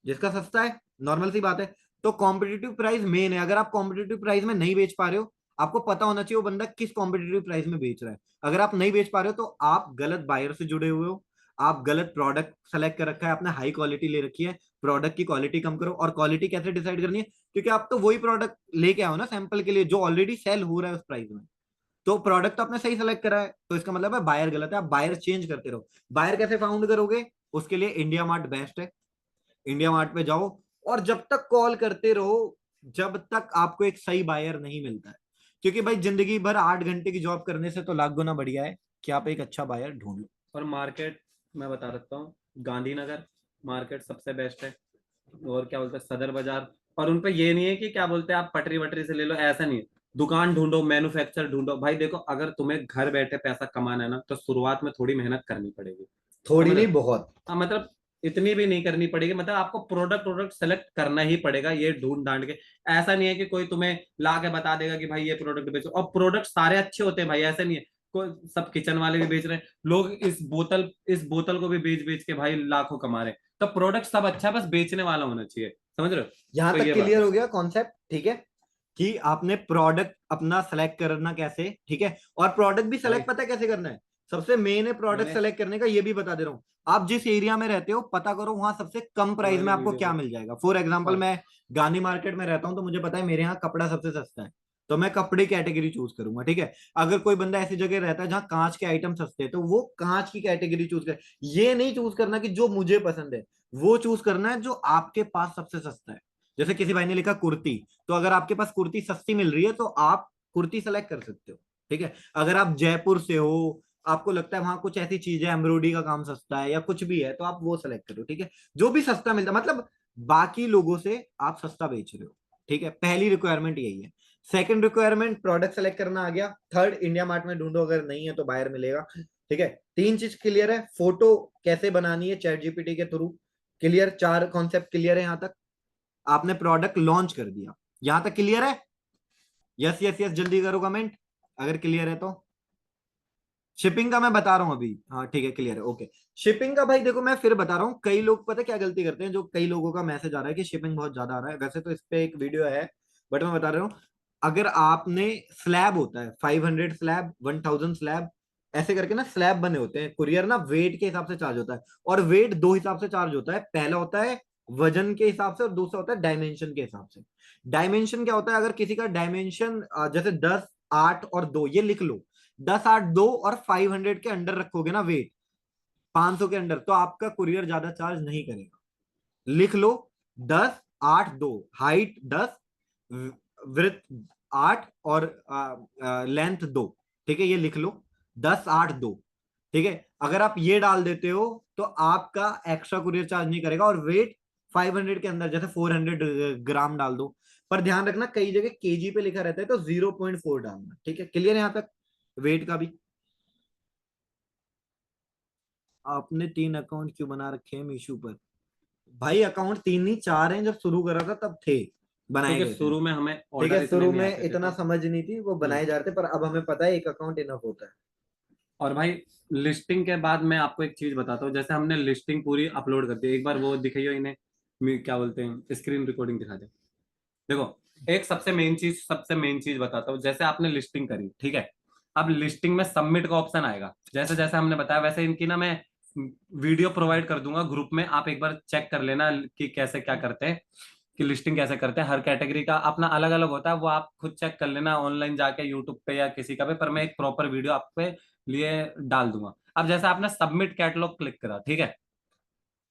जिसका सस्ता है। नॉर्मल सी बात है। तो कॉम्पिटिटिव प्राइस मेन है। अगर आप कॉम्पिटिटिव प्राइस में नहीं बेच पा रहे हो, आपको पता होना चाहिए वो बंदा किस कॉम्पिटिटिव प्राइस में बेच रहा है। अगर आप नहीं बेच पा रहे हो तो आप गलत बायर से जुड़े हुए हो। आप गलत प्रोडक्ट सेलेक्ट कर रखा है, आपने हाई क्वालिटी ले रखी है। प्रोडक्ट की क्वालिटी कम करो। और क्वालिटी कैसे डिसाइड करनी है? क्योंकि आप तो वही प्रोडक्ट लेके आओ ना सैंपल के लिए जो ऑलरेडी सेल हो रहा है उस प्राइस में। तो प्रोडक्ट तो आपने सही सेलेक्ट करा है, तो इसका मतलब है बायर गलत है। आप बायर चेंज करते रहो। बायर कैसे फाउंड करोगे? उसके लिए इंडिया मार्ट बेस्ट है। इंडिया मार्ट पे जाओ और जब तक कॉल करते रहो जब तक आपको एक सही बायर नहीं मिलता है। क्योंकि भाई जिंदगी भर 8 घंटे की जॉब करने से तो लाख गुना बढ़िया है कि आप एक अच्छा बायर ढूंढ लो। और मार्केट मैं बता सकता हूँ, गांधीनगर मार्केट सबसे बेस्ट है। और क्या बोलते हैं, सदर बाजार। और उनपे ये नहीं है कि क्या बोलते हैं आप पटरी वटरी से ले लो, ऐसा नहीं है। दुकान ढूंढो, मैन्युफैक्चर ढूंढो। भाई देखो, अगर तुम्हें घर बैठे पैसा कमाना है ना, तो शुरुआत में थोड़ी मेहनत करनी पड़ेगी। थोड़ी समझ रहे नहीं, हो? बहुत। हाँ मतलब इतनी भी नहीं करनी पड़ेगी, मतलब आपको प्रोडक्ट प्रोडक्ट सेलेक्ट करना ही पड़ेगा ये ढूंढ ढांड के। ऐसा नहीं है कि कोई तुम्हें ला के बता देगा कि भाई ये प्रोडक्ट बेचो, और प्रोडक्ट सारे अच्छे होते हैं भाई, ऐसा नहीं है। कोई सब किचन वाले भी बेच रहे हैं, लोग इस बोतल को भी बेच बेच के भाई लाखों कमा रहे हैं। तो प्रोडक्ट सब अच्छा है, बस बेचने वाला होना चाहिए। समझ रहे हो? यहां तो तक ये बात क्लियर है। हो गया कॉन्सेप्ट, ठीक है? कि आपने प्रोडक्ट अपना सेलेक्ट करना कैसे, ठीक है? और प्रोडक्ट भी भाई सेलेक्ट पता है कैसे करना है? सबसे मेन है प्रोडक्ट मैंने सेलेक्ट करने का, ये भी बता दे रहा हूं। आप जिस एरिया में रहते हो पता करो वहां सबसे कम ये प्राइस में वाली आपको वीडियो क्या को। मिल जाएगा। फॉर एग्जांपल, और मैं गांधी मार्केट में रहता हूं तो मुझे पता है मेरे यहाँ कपड़ा सबसे सस्ता है। तो मैं कपड़े कैटेगरी चूज करूंगा, ठीक है? अगर कोई बंदा ऐसी जगह रहता है जहां कांच के आइटम सस्ते हैं तो वो कांच की कैटेगरी चूज करे। ये नहीं चूज करना कि जो मुझे पसंद है, वो चूज करना है जो आपके पास सबसे सस्ता है। जैसे किसी भाई ने लिखा कुर्ती, तो अगर आपके पास कुर्ती सस्ती मिल रही है तो आप कुर्ती सेलेक्ट कर सकते हो, ठीक है? अगर आप जयपुर से हो, आपको लगता है वहां कुछ ऐसी चीज है, एम्ब्रॉयडरी का काम सस्ता है या कुछ भी है, तो आप वो सेलेक्ट करो, ठीक है? जो भी सस्ता मिलता है, मतलब बाकी लोगों से आप सस्ता बेच रहे हो, ठीक है? पहली रिक्वायरमेंट यही है। सेकंड रिक्वायरमेंट, प्रोडक्ट सेलेक्ट करना आ गया। थर्ड, इंडिया मार्ट में ढूंढो, अगर नहीं है तो बाहर मिलेगा, ठीक है? तीन चीज क्लियर है। फोटो कैसे बनानी है चैट जीपीटी के थ्रू, क्लियर। चार कॉन्सेप्ट क्लियर है यहां तक। आपने प्रोडक्ट लॉन्च कर दिया, यहां तक क्लियर है? यस यस यस, जल्दी करो कमेंट अगर क्लियर है तो। शिपिंग का मैं बता रहा हूं अभी, हाँ ठीक है, क्लियर है, ओके। शिपिंग का भाई देखो मैं फिर बता रहा हूँ, कई लोग पता है क्या गलती करते हैं, जो कई लोगों का मैसेज आ रहा है कि शिपिंग बहुत ज्यादा आ रहा है, वैसे तो इस पे एक वीडियो है, बट मैं बता रहा हूँ। अगर आपने स्लैब होता है 500 स्लैब, 1000 स्लैब, ऐसे करके ना स्लैब बने होते हैं। कुरियर ना वेट के हिसाब से चार्ज होता है। और वेट दो हिसाब से चार्ज होता है। पहला होता है वजन के हिसाब से और दूसरा होता है डायमेंशन के हिसाब से। डायमेंशन क्या होता है? अगर किसी का डायमेंशन जैसे 10, 8 और 2, ये लिख लो। 10, 8, 2 और 500 के अंडर रखोगे ना वेट, 500 के अंडर, तो आपका कुरियर ज्यादा चार्ज नहीं करेगा। लिख लो। 10, 8, 2, हाइट 10, विड्थ 8 और लेंथ 2, ठीक है? ये लिख लो। 10, 8, 2, ठीक है? अगर आप ये डाल देते हो तो आपका एक्स्ट्रा कुरियर चार्ज नहीं करेगा। और वेट 500 के अंदर, जैसे 400 ग्राम डाल दो। पर ध्यान रखना कई जगह केजी पे लिखा रहता है तो 0.4 डालना, ठीक है? क्लियर है यहां तक? वेट का भी। आपने 3 अकाउंट क्यों बना रखे हैं मीशो पर? भाई अकाउंट 3 नहीं 4 हैं, जब शुरू करा था तब थे, बनाए क्योंकि गए थे। शुरू में हमें ठीक है, ऑर्डर इतने शुरू नहीं में आते थे इतना तो। समझ नहीं थी, वो बनाए जा रहे थे, पर अब हमें पता है एक अकाउंट इनफ होता है। और भाई लिस्टिंग के बाद मैं आपको एक चीज बताता हूँ, जैसे हमने लिस्टिंग पूरी अपलोड कर दी, एक बार वो दिखाइयो इन्हें, क्या बोलते हैं, स्क्रीन रिकॉर्डिंग दिखा दे। देखो, एक सबसे मेन चीज बताता हूँ। जैसे आपने लिस्टिंग करी, ठीक है? अब लिस्टिंग में सबमिट का ऑप्शन आएगा, जैसे जैसे हमने बताया वैसे इनकी ना मैं वीडियो प्रोवाइड कर दूंगा ग्रुप में, आप एक बार चेक कर लेना कि कैसे क्या करते हैं, कि लिस्टिंग कैसे करते हैं। हर कैटेगरी का अपना अलग अलग होता है, वो आप खुद चेक कर लेना ऑनलाइन जाके यूट्यूब पे या किसी का पे, पर मैं एक प्रॉपर वीडियो आप पे लिए डाल दूंगा। अब जैसे आपने सबमिट कैटलॉग क्लिक करा, ठीक है?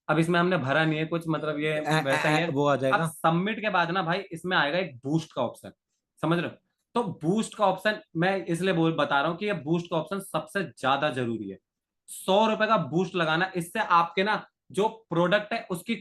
अब इसमें हमने भरा नहीं है कुछ, मतलब ये वैसा ही है। वो आ अब जाएगा। सबमिट के बाद ना भाई इसमें आएगा एक बूस्ट का ऑप्शन। समझ रहे हो? तो बूस्ट का ऑप्शन मैं इसलिए बोल बता रहा हूँ कि ये बूस्ट का ऑप्शन सबसे ज्यादा जरूरी है। 100 रुपए का बूस्ट लगाना, इससे आपके ना जो प्रोडक्ट है उसकी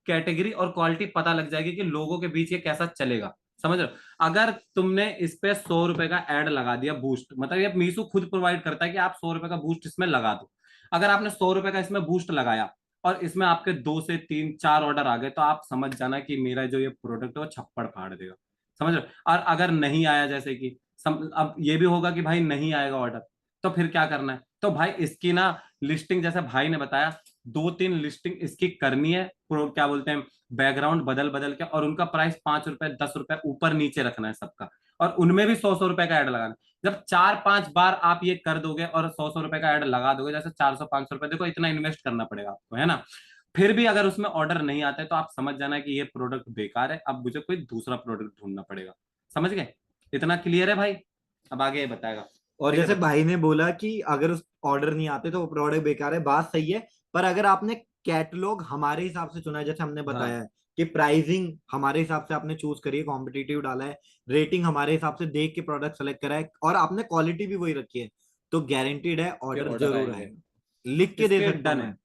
कैटेगरी और क्वालिटी पता लग जाएगी कि लोगों के बीच ये कैसा चलेगा। समझ रहे हो? अगर तुमने इस पे 100 रुपए का एड लगा दिया बूस्ट, मतलब ये मीशो खुद प्रोवाइड करता है कि आप 100 रुपए का बूस्ट इसमें लगा दो। अगर आपने 100 रुपए का इसमें बूस्ट लगाया और इसमें आपके 2 से 3 4 ऑर्डर आ गए, तो आप समझ जाना कि मेरा जो ये प्रोडक्ट है वो छप्पड़ फाड़ देगा। समझ रहे हो? और अगर नहीं आया, जैसे कि अब ये भी होगा कि भाई नहीं आएगा ऑर्डर, तो फिर क्या करना है? तो भाई इसकी ना लिस्टिंग, जैसे भाई ने बताया, 2 3 लिस्टिंग इसकी करनी है, क्या बोलते हैं, बैकग्राउंड बदल बदल के, और उनका प्राइस 5 रुपए 10 रुपए ऊपर नीचे रखना है सबका, और उनमें भी 100 100 रुपए का ऐड लगाना है। जब 4 5 बार आप ये कर दोगे और 100 100 रुपए का ऐड लगा दोगे, जैसे 400 500 रुपए, देखो इतना इन्वेस्ट करना पड़ेगा आपको, है ना? फिर भी अगर उसमें ऑर्डर नहीं आते, तो आप समझ जाना कि ये प्रोडक्ट बेकार है, अब मुझे कोई दूसरा प्रोडक्ट ढूंढना पड़ेगा। समझ गए? इतना क्लियर है भाई? अब आगे ये बताएगा। और ठीक है जैसे बता। भाई ने बोला कि अगर उस ऑर्डर नहीं आते तो वो प्रोडक्ट बेकार है, बात सही है। पर अगर आपने कैटलॉग हमारे हिसाब से चुना है, जैसे हमने बताया हाँ, है कि प्राइसिंग हमारे हिसाब से आपने चूज करी है, कॉम्पिटिटिव डाला है, रेटिंग हमारे हिसाब से देख के प्रोडक्ट सेलेक्ट करा है, और आपने क्वालिटी भी वही रखी है, तो गारंटीड है कि ऑर्डर ऑर्डर जरूर आएंगे, आएगा। लिख के दे इसके सकता हूं डन है। मैं।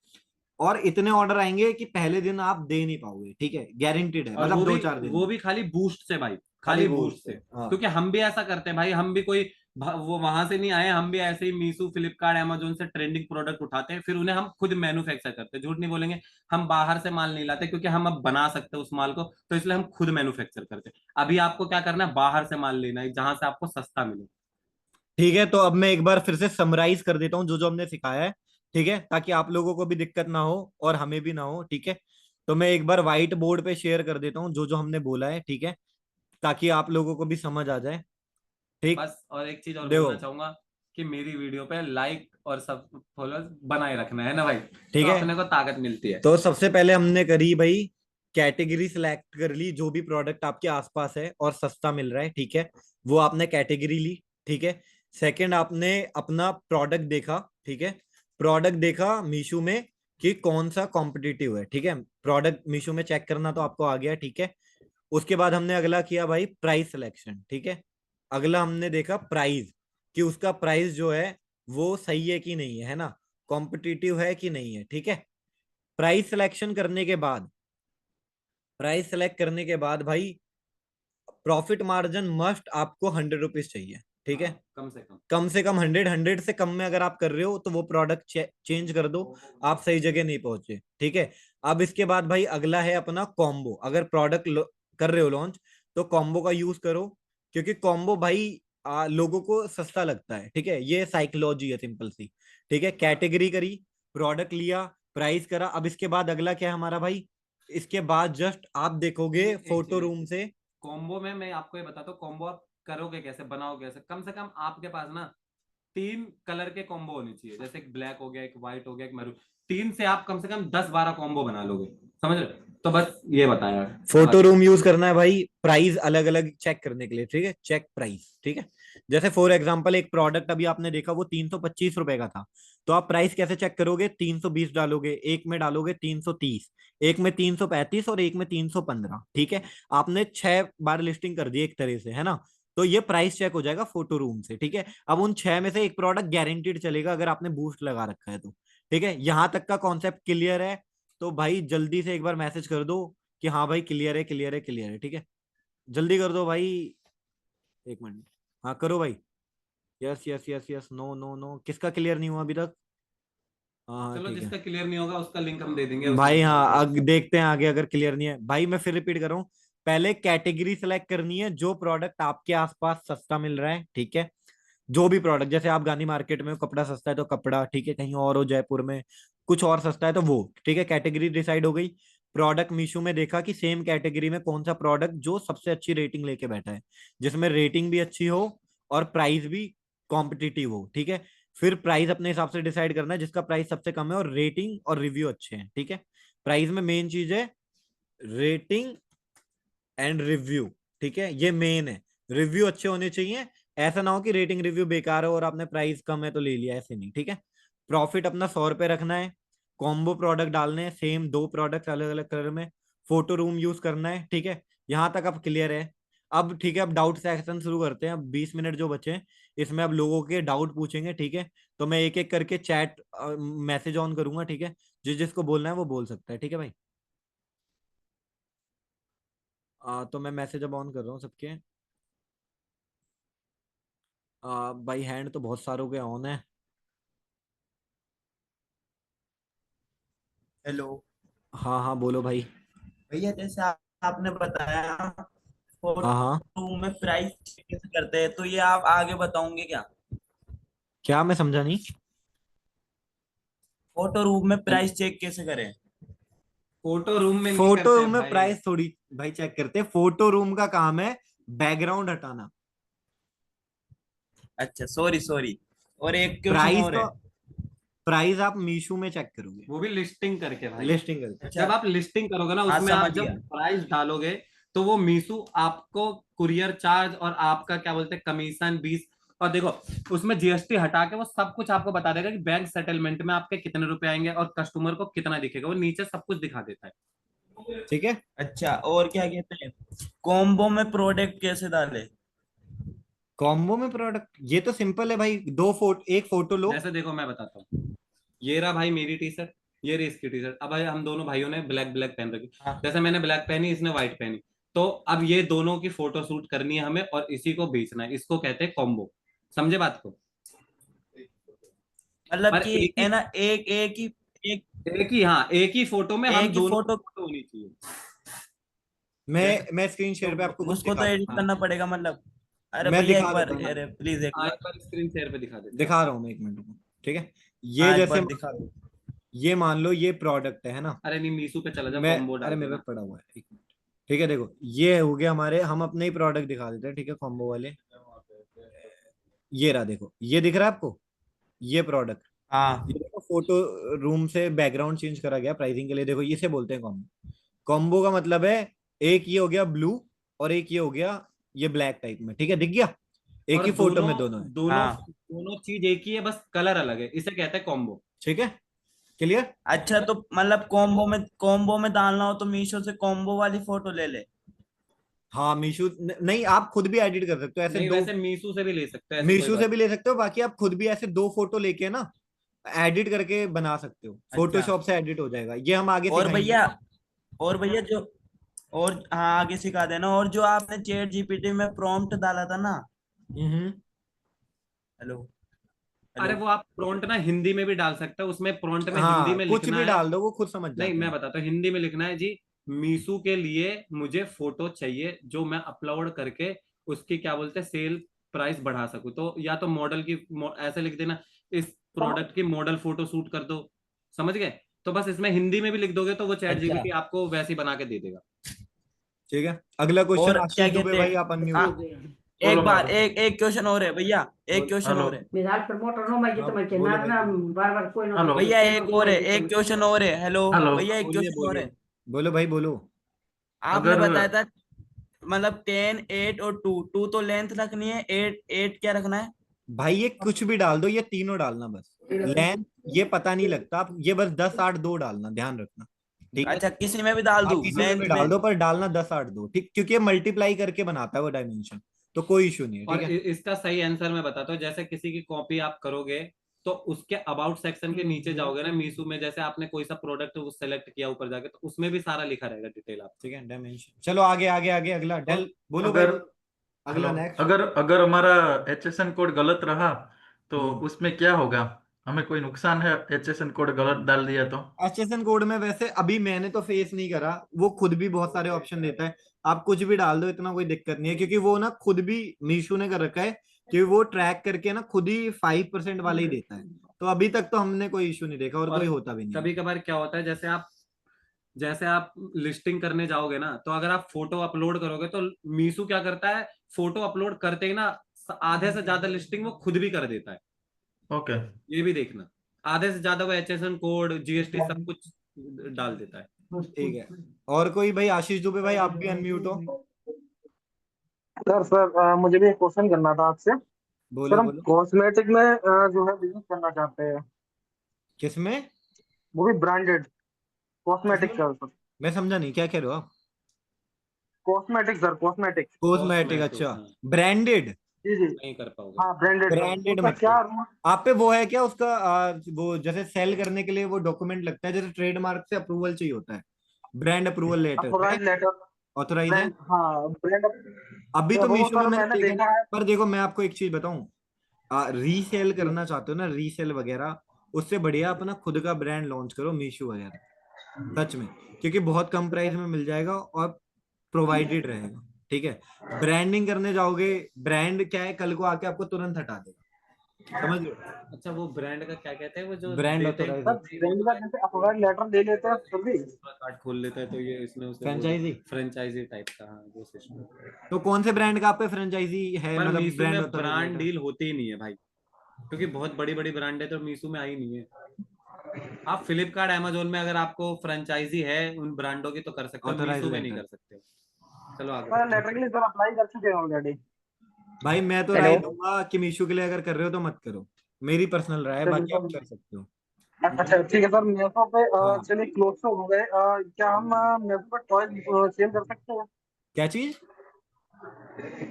और इतने ऑर्डर आएंगे कि पहले दिन आप दे नहीं पाओगे, ठीक है, गारंटीड है, और मतलब 2 4 दिन वो में। भी खाली बूस्ट से भाई, खाली खाली बूस्ट बूस्ट से, से। हाँ। क्योंकि हम भी ऐसा करते हैं भाई, हम भी कोई वो वहां से नहीं आए, हम भी ऐसे ही मीशो फ्लिपकार्ट अमेजोन से ट्रेंडिंग प्रोडक्ट उठाते हैं, फिर उन्हें हम खुद मैन्युफैक्चर करते हैं। झूठ नहीं बोलेंगे, हम बाहर से माल नहीं लाते, क्योंकि हम अब बना सकते हैं उस माल को, तो इसलिए हम खुद मैन्युफैक्चर करते हैं। अभी आपको क्या करना है, बाहर से माल लेना है जहां से आपको सस्ता मिले। ठीक है, तो अब मैं एक बार फिर से समराइज कर देता हूँ जो जो हमने सिखाया है, ठीक है, ताकि आप लोगों को भी दिक्कत ना हो और हमें भी ना हो, ठीक है। तो मैं एक बार व्हाइट बोर्ड पे शेयर कर देता हूँ जो जो हमने बोला है, ठीक है, ताकि आप लोगों को भी समझ आ जाए। ठीक। बस और एक चीज और देखो। बोलना चाहूंगा, कि मेरी वीडियो पे लाइक और सब फॉलोअर्स बनाए रखना है ना भाई, ठीक तो है, अपने को ताकत मिलती है। तो सबसे पहले हमने करी भाई, कैटेगरी सिलेक्ट कर ली, जो भी प्रोडक्ट आपके आसपास है और सस्ता मिल रहा है, ठीक है, वो आपने कैटेगरी ली, ठीक है। सेकंड, आपने अपना प्रोडक्ट देखा, ठीक है, प्रोडक्ट देखा मीशो में कि कौन सा कॉम्पिटिटिव है, ठीक है, प्रोडक्ट मीशो में चेक करना तो आपको आ गया, ठीक है। उसके बाद हमने अगला किया भाई प्राइस सिलेक्शन, ठीक है। अगला हमने देखा प्राइस, कि उसका प्राइस जो है वो सही है कि नहीं है ना, कॉम्पिटिटिव है कि नहीं है, ठीक है। प्राइस सिलेक्शन करने के बाद, प्राइस सेलेक्ट करने के बाद भाई, प्रॉफिट मार्जिन मस्ट आपको 100 रुपीज चाहिए, ठीक है। हाँ, कम से कम। कम से कम 100, 100 से कम में अगर आप कर रहे हो तो वो प्रोडक्ट चेंज कर दो, आप सही जगह नहीं पहुंचे, ठीक है। अब इसके बाद भाई अगला है अपना कॉम्बो, अगर प्रोडक्ट कर रहे हो लॉन्च, तो कॉम्बो का यूज करो, क्योंकि कॉम्बो भाई लोगों को सस्ता लगता है, ठीक है, ये साइकोलॉजी है सिंपल सी, ठीक है। कैटेगरी करी, प्रोडक्ट लिया, प्राइस करा, अब इसके बाद अगला क्या है हमारा भाई, इसके बाद जस्ट आप देखोगे एक फोटो चीज, एक रूम चीज, से। कॉम्बो में मैं आपको ये बताता हूँ, कॉम्बो आप करोगे कैसे, बनाओगे कैसे? कम से कम आपके पास ना 3 कलर के कॉम्बो होने चाहिए, जैसे एक ब्लैक हो गया, एक व्हाइट हो गया, एक मैरून। 3 से आप कम से कम 10 12 कॉम्बो बना लोगे। समझ रहे हो? तो बस ये बताया है। फोटो बाकी रूम यूज करना है भाई, प्राइस अलग अलग चेक करने के लिए, ठीक है, चेक प्राइस, ठीक है। जैसे फॉर एग्जांपल एक प्रोडक्ट अभी आपने देखा वो 325 रुपए का था, तो आप प्राइस कैसे चेक करोगे, 320 डालोगे, एक में डालोगे 330, एक में 335 और एक में 315, ठीक है। आपने 6 बार लिस्टिंग कर दी एक तरह से, है ना, तो ये प्राइस चेक हो जाएगा फोटो रूम से, ठीक है। अब उन 6 में से एक प्रोडक्ट गारंटीड चलेगा अगर आपने बूस्ट लगा रखा है तो, ठीक है। यहां तक का कॉन्सेप्ट क्लियर है? तो भाई जल्दी से एक बार मैसेज कर दो कि हाँ भाई क्लियर है, क्लियर है, क्लियर है, ठीक है। जल्दी कर दो भाई। 1 मिनट। हाँ करो भाई। Yes yes yes yes, no no no, किसका क्लियर नहीं हुआ अभी तक? हाँ हाँ चलो, ठीक है जिसका क्लियर नहीं होगा उसका लिंक हम दे देंगे उस भाई, वीडियो हाँ के। देखते हैं आगे, अगर क्लियर नहीं है भाई मैं फिर रिपीट कर रहा हूँ। पहले कैटेगरी सेलेक्ट करनी है, जो प्रोडक्ट आपके आसपास सस्ता मिल रहा है, ठीक है। जो भी प्रोडक्ट, जैसे आप गांधी मार्केट में हो, कपड़ा सस्ता है तो कपड़ा, ठीक है, कहीं और हो जयपुर में कुछ और सस्ता है तो वो, ठीक है, कैटेगरी डिसाइड हो गई। प्रोडक्ट मीशो में देखा कि सेम कैटेगरी में कौन सा प्रोडक्ट जो सबसे अच्छी रेटिंग लेके बैठा है, जिसमें रेटिंग भी अच्छी हो और प्राइस भी कॉम्पिटिटिव हो, ठीक है। फिर प्राइस अपने हिसाब से डिसाइड करना है, जिसका प्राइस सबसे कम है और रेटिंग और रिव्यू अच्छे हैं, ठीक है। प्राइस में मेन चीज है रेटिंग एंड रिव्यू, ठीक है, ये मेन है। रिव्यू अच्छे होने चाहिए, ऐसा ना हो कि रेटिंग रिव्यू बेकार हो और आपने प्राइस कम है तो ले लिया, ऐसे नहीं, ठीक है। प्रॉफिट अपना 100 रुपए रखना है। कॉम्बो प्रोडक्ट डालने हैं, सेम 2 प्रोडक्ट अलग अलग कलर में। फोटो रूम यूज करना है, ठीक है। यहाँ तक अब क्लियर है? अब ठीक है, अब डाउट सेक्शन शुरू करते हैं, अब 20 मिनट जो बचे हैं इसमें अब लोगों के डाउट पूछेंगे, ठीक है। तो मैं एक एक करके चैट मैसेज ऑन करूंगा, ठीक है, जिस जिसको बोलना है वो बोल सकता है, ठीक है भाई। तो मैं मैसेज अब ऑन कर रहा हूँ सबके। भाई हैंड तो बहुत सारों के ऑन है। हेलो हाँ हाँ बोलो भाई। भैया, जैसे आपने बताया हाँ हाँ। फोटो में प्राइस कैसे करते हैं, तो ये आप आगे बताओगे क्या? क्या, मैं समझा नहीं। फोटो रूम में प्राइस चेक कैसे करें? फोटो रूम में नहीं फोटो करते रूम में भाई। प्राइस थोड़ी भाई चेक करते, फोटो रूम का काम है बैकग्राउंड हटाना। अच्छा, सॉरी सॉरी। और एक क्वेश्चन प्राइस और तो, है। प्राइस आप मीशो में चेक करोगे, वो भी लिस्टिंग करके भाई। लिस्टिंग करके। अच्छा। जब आप लिस्टिंग करोगे ना, हाँ, उसमें समझ आप जब गया। प्राइस डालोगे तो वो मीशो आपको कुरियर चार्ज और आपका क्या बोलते हैं कमीशन 20, और देखो उसमें जीएसटी हटा के वो सब कुछ आपको बता देगा कि बैंक सेटलमेंट में आपके कितने रुपए आएंगे और कस्टमर को कितना दिखेगा, वो नीचे सब कुछ दिखा देता है। ठीक है। अच्छा, और क्या कहते हैं, कॉम्बो में प्रोडक्ट कैसे डाले? कॉम्बो में प्रोडक्ट, ये तो सिंपल है भाई, दो फोटो, एक फोटो लो। जैसे देखो मैं बताता हूँ, ये रहा भाई मेरी टी शर्ट, ये रही इसकी टी शर्ट। अब भाई हम दोनों भाइयों ने ब्लैक ब्लैक पहन रखी, हाँ। जैसे मैंने ब्लैक पहनी इसने व्हाइट पहनी, तो अब ये दोनों की फोटो शूट करनी है हमें और इसी को बेचना है, इसको कहते हैं कॉम्बो। समझे बात को? मतलब पर कि एक ही, है ना, एक एक एक ही, हाँ एक ही फोटो में हम एक ही दोनों की फोटो। फोटो होनी चाहिए। जैसे मैं स्क्रीन तो शेयर पे आपको कुछ उसको तो दिखाता एडिट हूँ। हाँ, करना पड़ेगा मतलब। अरे मैं भैया, एक दिखा बार, देता हूँ, अरे प्लीज एक हाँ बार। एक बार स्क्रीन शेयर पे दिखा देते हैं। दिखा रहा हूँ मैं, एक मिनट रुको। ठीक है, ये हाँ, एक जैसे बार दिखा दो। ये मान लो ये प्रोडक्ट है ना। अरे नहीं, मीशो पे चला जा, मैं, कॉम्बो अरे डाल मेरे पे देना। पड़ा हुआ है, एक मिनट। ठीक है, देखो ये हो गया हमारे, हम अपने ही प्रोडक्ट दिखा देते हैं, ठीक है, कॉम्बो वाले। ये रहा, देखो ये दिख रहा है आपको, ये प्रोडक्ट। हाँ। ये देखो फोटो रूम से बैकग्राउंड चेंज करा गया प्राइसिंग के लिए, देखो इसे बोलते हैं कॉम्बो। कॉम्बो का मतलब है, एक ये हो गया ब्लू और एक ये हो गया ये ब्लैक टाइप में, ठीक है, दिख गया, एक और ही फोटो दोनों में दोनों है। दोनों हाँ। दोनों चीज एक ही है, बस कलर अलग है, इसे कहते हैं कॉम्बो। ठीक है, क्लियर। अच्छा, तो मतलब कॉम्बो में डालना हो तो मीशो से कॉम्बो वाली फोटो ले ले। हाँ मीशो नहीं, आप खुद भी एडिट कर सकते हो ऐसे नहीं, दो। वैसे मीशो से भी ले सकते हैं, ऐसी कोई मीशो से बात भी ले सकते हो, बाकी आप खुद भी ऐसे दो फोटो लेके ना एडिट करके बना सकते हो, अच्छा। फोटोशॉप से एडिट हो जाएगा, ये हम आगे और सिखाएंगे भैया ना। और भैया जो और हाँ, आगे सिखा देना। और जो आपने चैट जीपीटी में प्रॉम्प्ट डाला था ना। हम्म। हेलो अरे हेलो। वो आप प्रॉन्ट ना हिंदी में भी डाल सकते हो, उसमें प्रॉन्ट में हिंदी हाँ में कुछ लिखना भी है। डाल दो, वो खुद समझ नहीं जाते मैं हैं। बताता हूँ, हिंदी में लिखना है जी, मीशू के लिए मुझे फोटो चाहिए जो मैं अपलोड करके उसकी क्या बोलते हैं सेल प्राइस बढ़ा सकूं, तो या तो मॉडल की ऐसे लिख देना, इस प्रोडक्ट की मॉडल फोटो शूट कर दो। समझ गए? तो बस इसमें हिंदी में भी लिख दोगे तो वो चैट अच्छा। जीपीटी आपको वैसे ही बना के दे देगा। ठीक है, अगला क्वेश्चन और क्या आशीष दुबे कहते भाई, हैं, आप अनम्यूट। हाँ, बोलो एक बार, मैडम। एक क्वेश्चन और है भैया। एक बोल। Question hello. और है। मिजाज प्रमोटर नो मैं हाँ तो मैं बोलो चेन्नई भाई ना बोलो। बार बार कोई ना हेलो। भैया एक और है, एक क्वेश्चन और है। Hello hello. भैया, एक बोलिए क्वेश्चन और बोलिए, है। बोलो भाई बोलो। आपने अगर बताया था मतलब 10, 8 और 2, 2 तो लेंथ रखनी है, 8 8 क्या रखना है? भाई ये कुछ भी डाल दो, ये तीनों डालना बस। लेंथ ये पता नहीं लगता, आप ये बस 10 8 2 डालना, ध्यान रखना। ठीक है, अच्छा, किसी में भी डाल आप दूं किसी में भी लेंथ में? डाल दो, पर डालना 10 8 2, ठीक, क्योंकि ये मल्टीप्लाई करके बनाता है वो डायमेंशन, तो कोई इशू नहीं है, ठीक और है। इसका सही आंसर मैं बताता हूँ, जैसे किसी की कॉपी आप करोगे तो उसके अबाउट सेक्शन के नीचे जाओगे ना मीशो में, जैसे आपने कोई सा प्रोडक्ट सेलेक्ट किया ऊपर जाके, तो उसमें भी सारा लिखा रहेगा डिटेल आप। ठीक है, डायमेंशन, चलो आगे आगे आगे, अगला तो डेल, बोलो भाई अगर बोलो। हेलो, अगला नेक्स्ट। अगर अगर हमारा एचएसएन कोड गलत रहा तो हम्म। उसमें क्या होगा? हमें कोई नुकसान है एचएसएन कोड गलत डाल दिया तो? एचएसएन कोड में वैसे अभी मैंने तो फेस नहीं करा, वो खुद भी बहुत सारे ऑप्शन देता है, आप कुछ भी डाल दो, इतना कोई दिक्कत नहीं है, क्योंकि वो ना खुद भी मीशो ने कर रखा है कि वो ट्रैक करके ना खुद ही 5% वाले ही देता है, तो अभी तक तो हमने कोई इशू नहीं देखा और और कोई होता भी नहीं है। कभी कभार क्या होता है, जैसे आप लिस्टिंग करने जाओगे ना, तो अगर आप फोटो अपलोड करोगे तो मीशू क्या करता है, फोटो अपलोड करते ही ना आधे से ज्यादा लिस्टिंग वो खुद भी कर देता है। ओके। ये भी देखना, आधे से ज्यादा वो एचएसएन कोड जीएसटी सब कुछ डाल देता है। ठीक है, और कोई भाई, आशीष दुबे भाई आप भी अनम्यूट हो। सर मुझे भी एक क्वेश्चन करना था आपसे। सर बोलो हम बोलो। कॉस्मेटिक में जो है बिजनेस करना चाहते हैं, किसमें? वो भी ब्रांडेड किसमें? कॉस्मेटिक का सर। मैं समझा नहीं, क्या कह रहे हो आप? Cosmetic sir, cosmetic. Cosmetic, cosmetic, अच्छा। हाँ। ब्रांडेड। जी जी। नहीं कर पाओगे। हाँ, ब्रांडेड सर, तो ब्रांडेड उसका मत क्या करो। रूल? आप पे वो है क्या उसका, वो जैसे सेल करने के लिए वो डॉक्यूमेंट लगता है, जैसे ट्रेडमार्क से अप्रूवल चाहिए होता है, brand approval letter, authorise right? Letter. Authorise है? हाँ ब्रांड। अभी तो वो मीशो में सर मैंने मैंने देखा देखा नहीं, है। पर देखो मैं आपको एक चीज बताऊं, रीसेल करना चाहते हो ना, रीसेल वगैरह, उससे बढ़िया अपना खुद का ब्रांड लॉन्च करो मीशो वगैरह, सच में, क्योंकि बहुत कम प्राइस में मिल जाएगा और प्रोवाइडेड रहेगा। ठीक है, ब्रांडिंग करने जाओगे, ब्रांड क्या है, कल को आके आपको तुरंत हटा देगा, समझ लो। अच्छा, वो ब्रांड का क्या कहते हैं वो जो ब्रांड देते हैं? ऑथोराइज, सर वो ब्रांड तो का है, जैसे अप्रूवल लेटर ले लेते हैं फिर भी। कार्ड खोल लेता है तो ये इसमें उसे वो फ्रेंचाइजी। फ्रेंचाइजी टाइप का, हाँ वो सिस्टम। तो कौन से ब्रांड का आप पे फ्रेंचाइजी है, पर मतलब मीशो ब्रांड में ऑथोराइज ब्रांड लेटर? डील होती ही नहीं है भाई, क्योंकि बहुत बड़ी बड़ी ब्रांड है तो मीशो में आई नहीं है। आप फ्लिपकार्ट अमेजोन में अगर आपको फ्रेंचाइजी है उन ब्रांडों की तो कर सकते हो, ऑथोराइज मीशो में नहीं लेटर। कर सकते। चलो आगे सर बढ़ते हैं। लेटर के लिए सर अप्लाई कर चुके हैं ऑलरेडी। भाई मैं तो हेलो। राय दूंगा कि मीशो के लिए अगर कर रहे हो तो मत करो, मेरी पर्सनल राय है, चलिए बाकी आप सर। कर सकते हो। अच्छा ठीक है सर, मेसो पे हाँ, चलिए क्लोज तो हो गए। क्या हम मेसो पे टॉयज सेल कर सकते हैं? क्या चीज?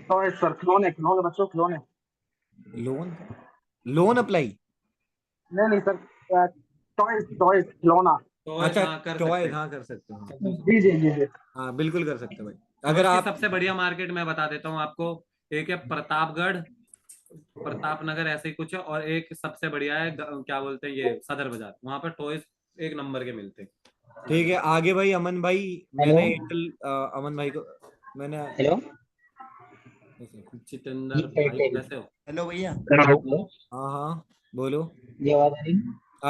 टॉयज सर, खिलौने, खिलौने, बच्चों के खिलौने। लोन? Loan apply? नहीं नहीं सर, टॉयज, टॉयज खिलौना। टॉयज, अच्छा, हाँ कर सकते टॉयज, हैं। हाँ कर सकते हो, हाँ। सब दूसरे। जी जी जी जी। हाँ बिल्कुल कर सकते हो भाई, और अगर उसकी आप। सबसे बढ़िया मार्केट मैं बता देता हूँ आपको। एक है प्रतापगढ़, प्रताप नगर ऐसे ही कुछ है, और एक सबसे बढ़िया है क्या बोलते हैं ये सदर बाजार, वहां पर टॉयज एक नंबर के मिलते हैं। ठीक है, आगे भाई अमन भाई, हेलो। मैंने एयरटेल, अमन भाई को मैंने, हेलो। जी जितेंद्र भाई एयरटेल। कैसे हो? हेलो भैया। हेलो। हाँ हाँ बोलो। ये आवाज आ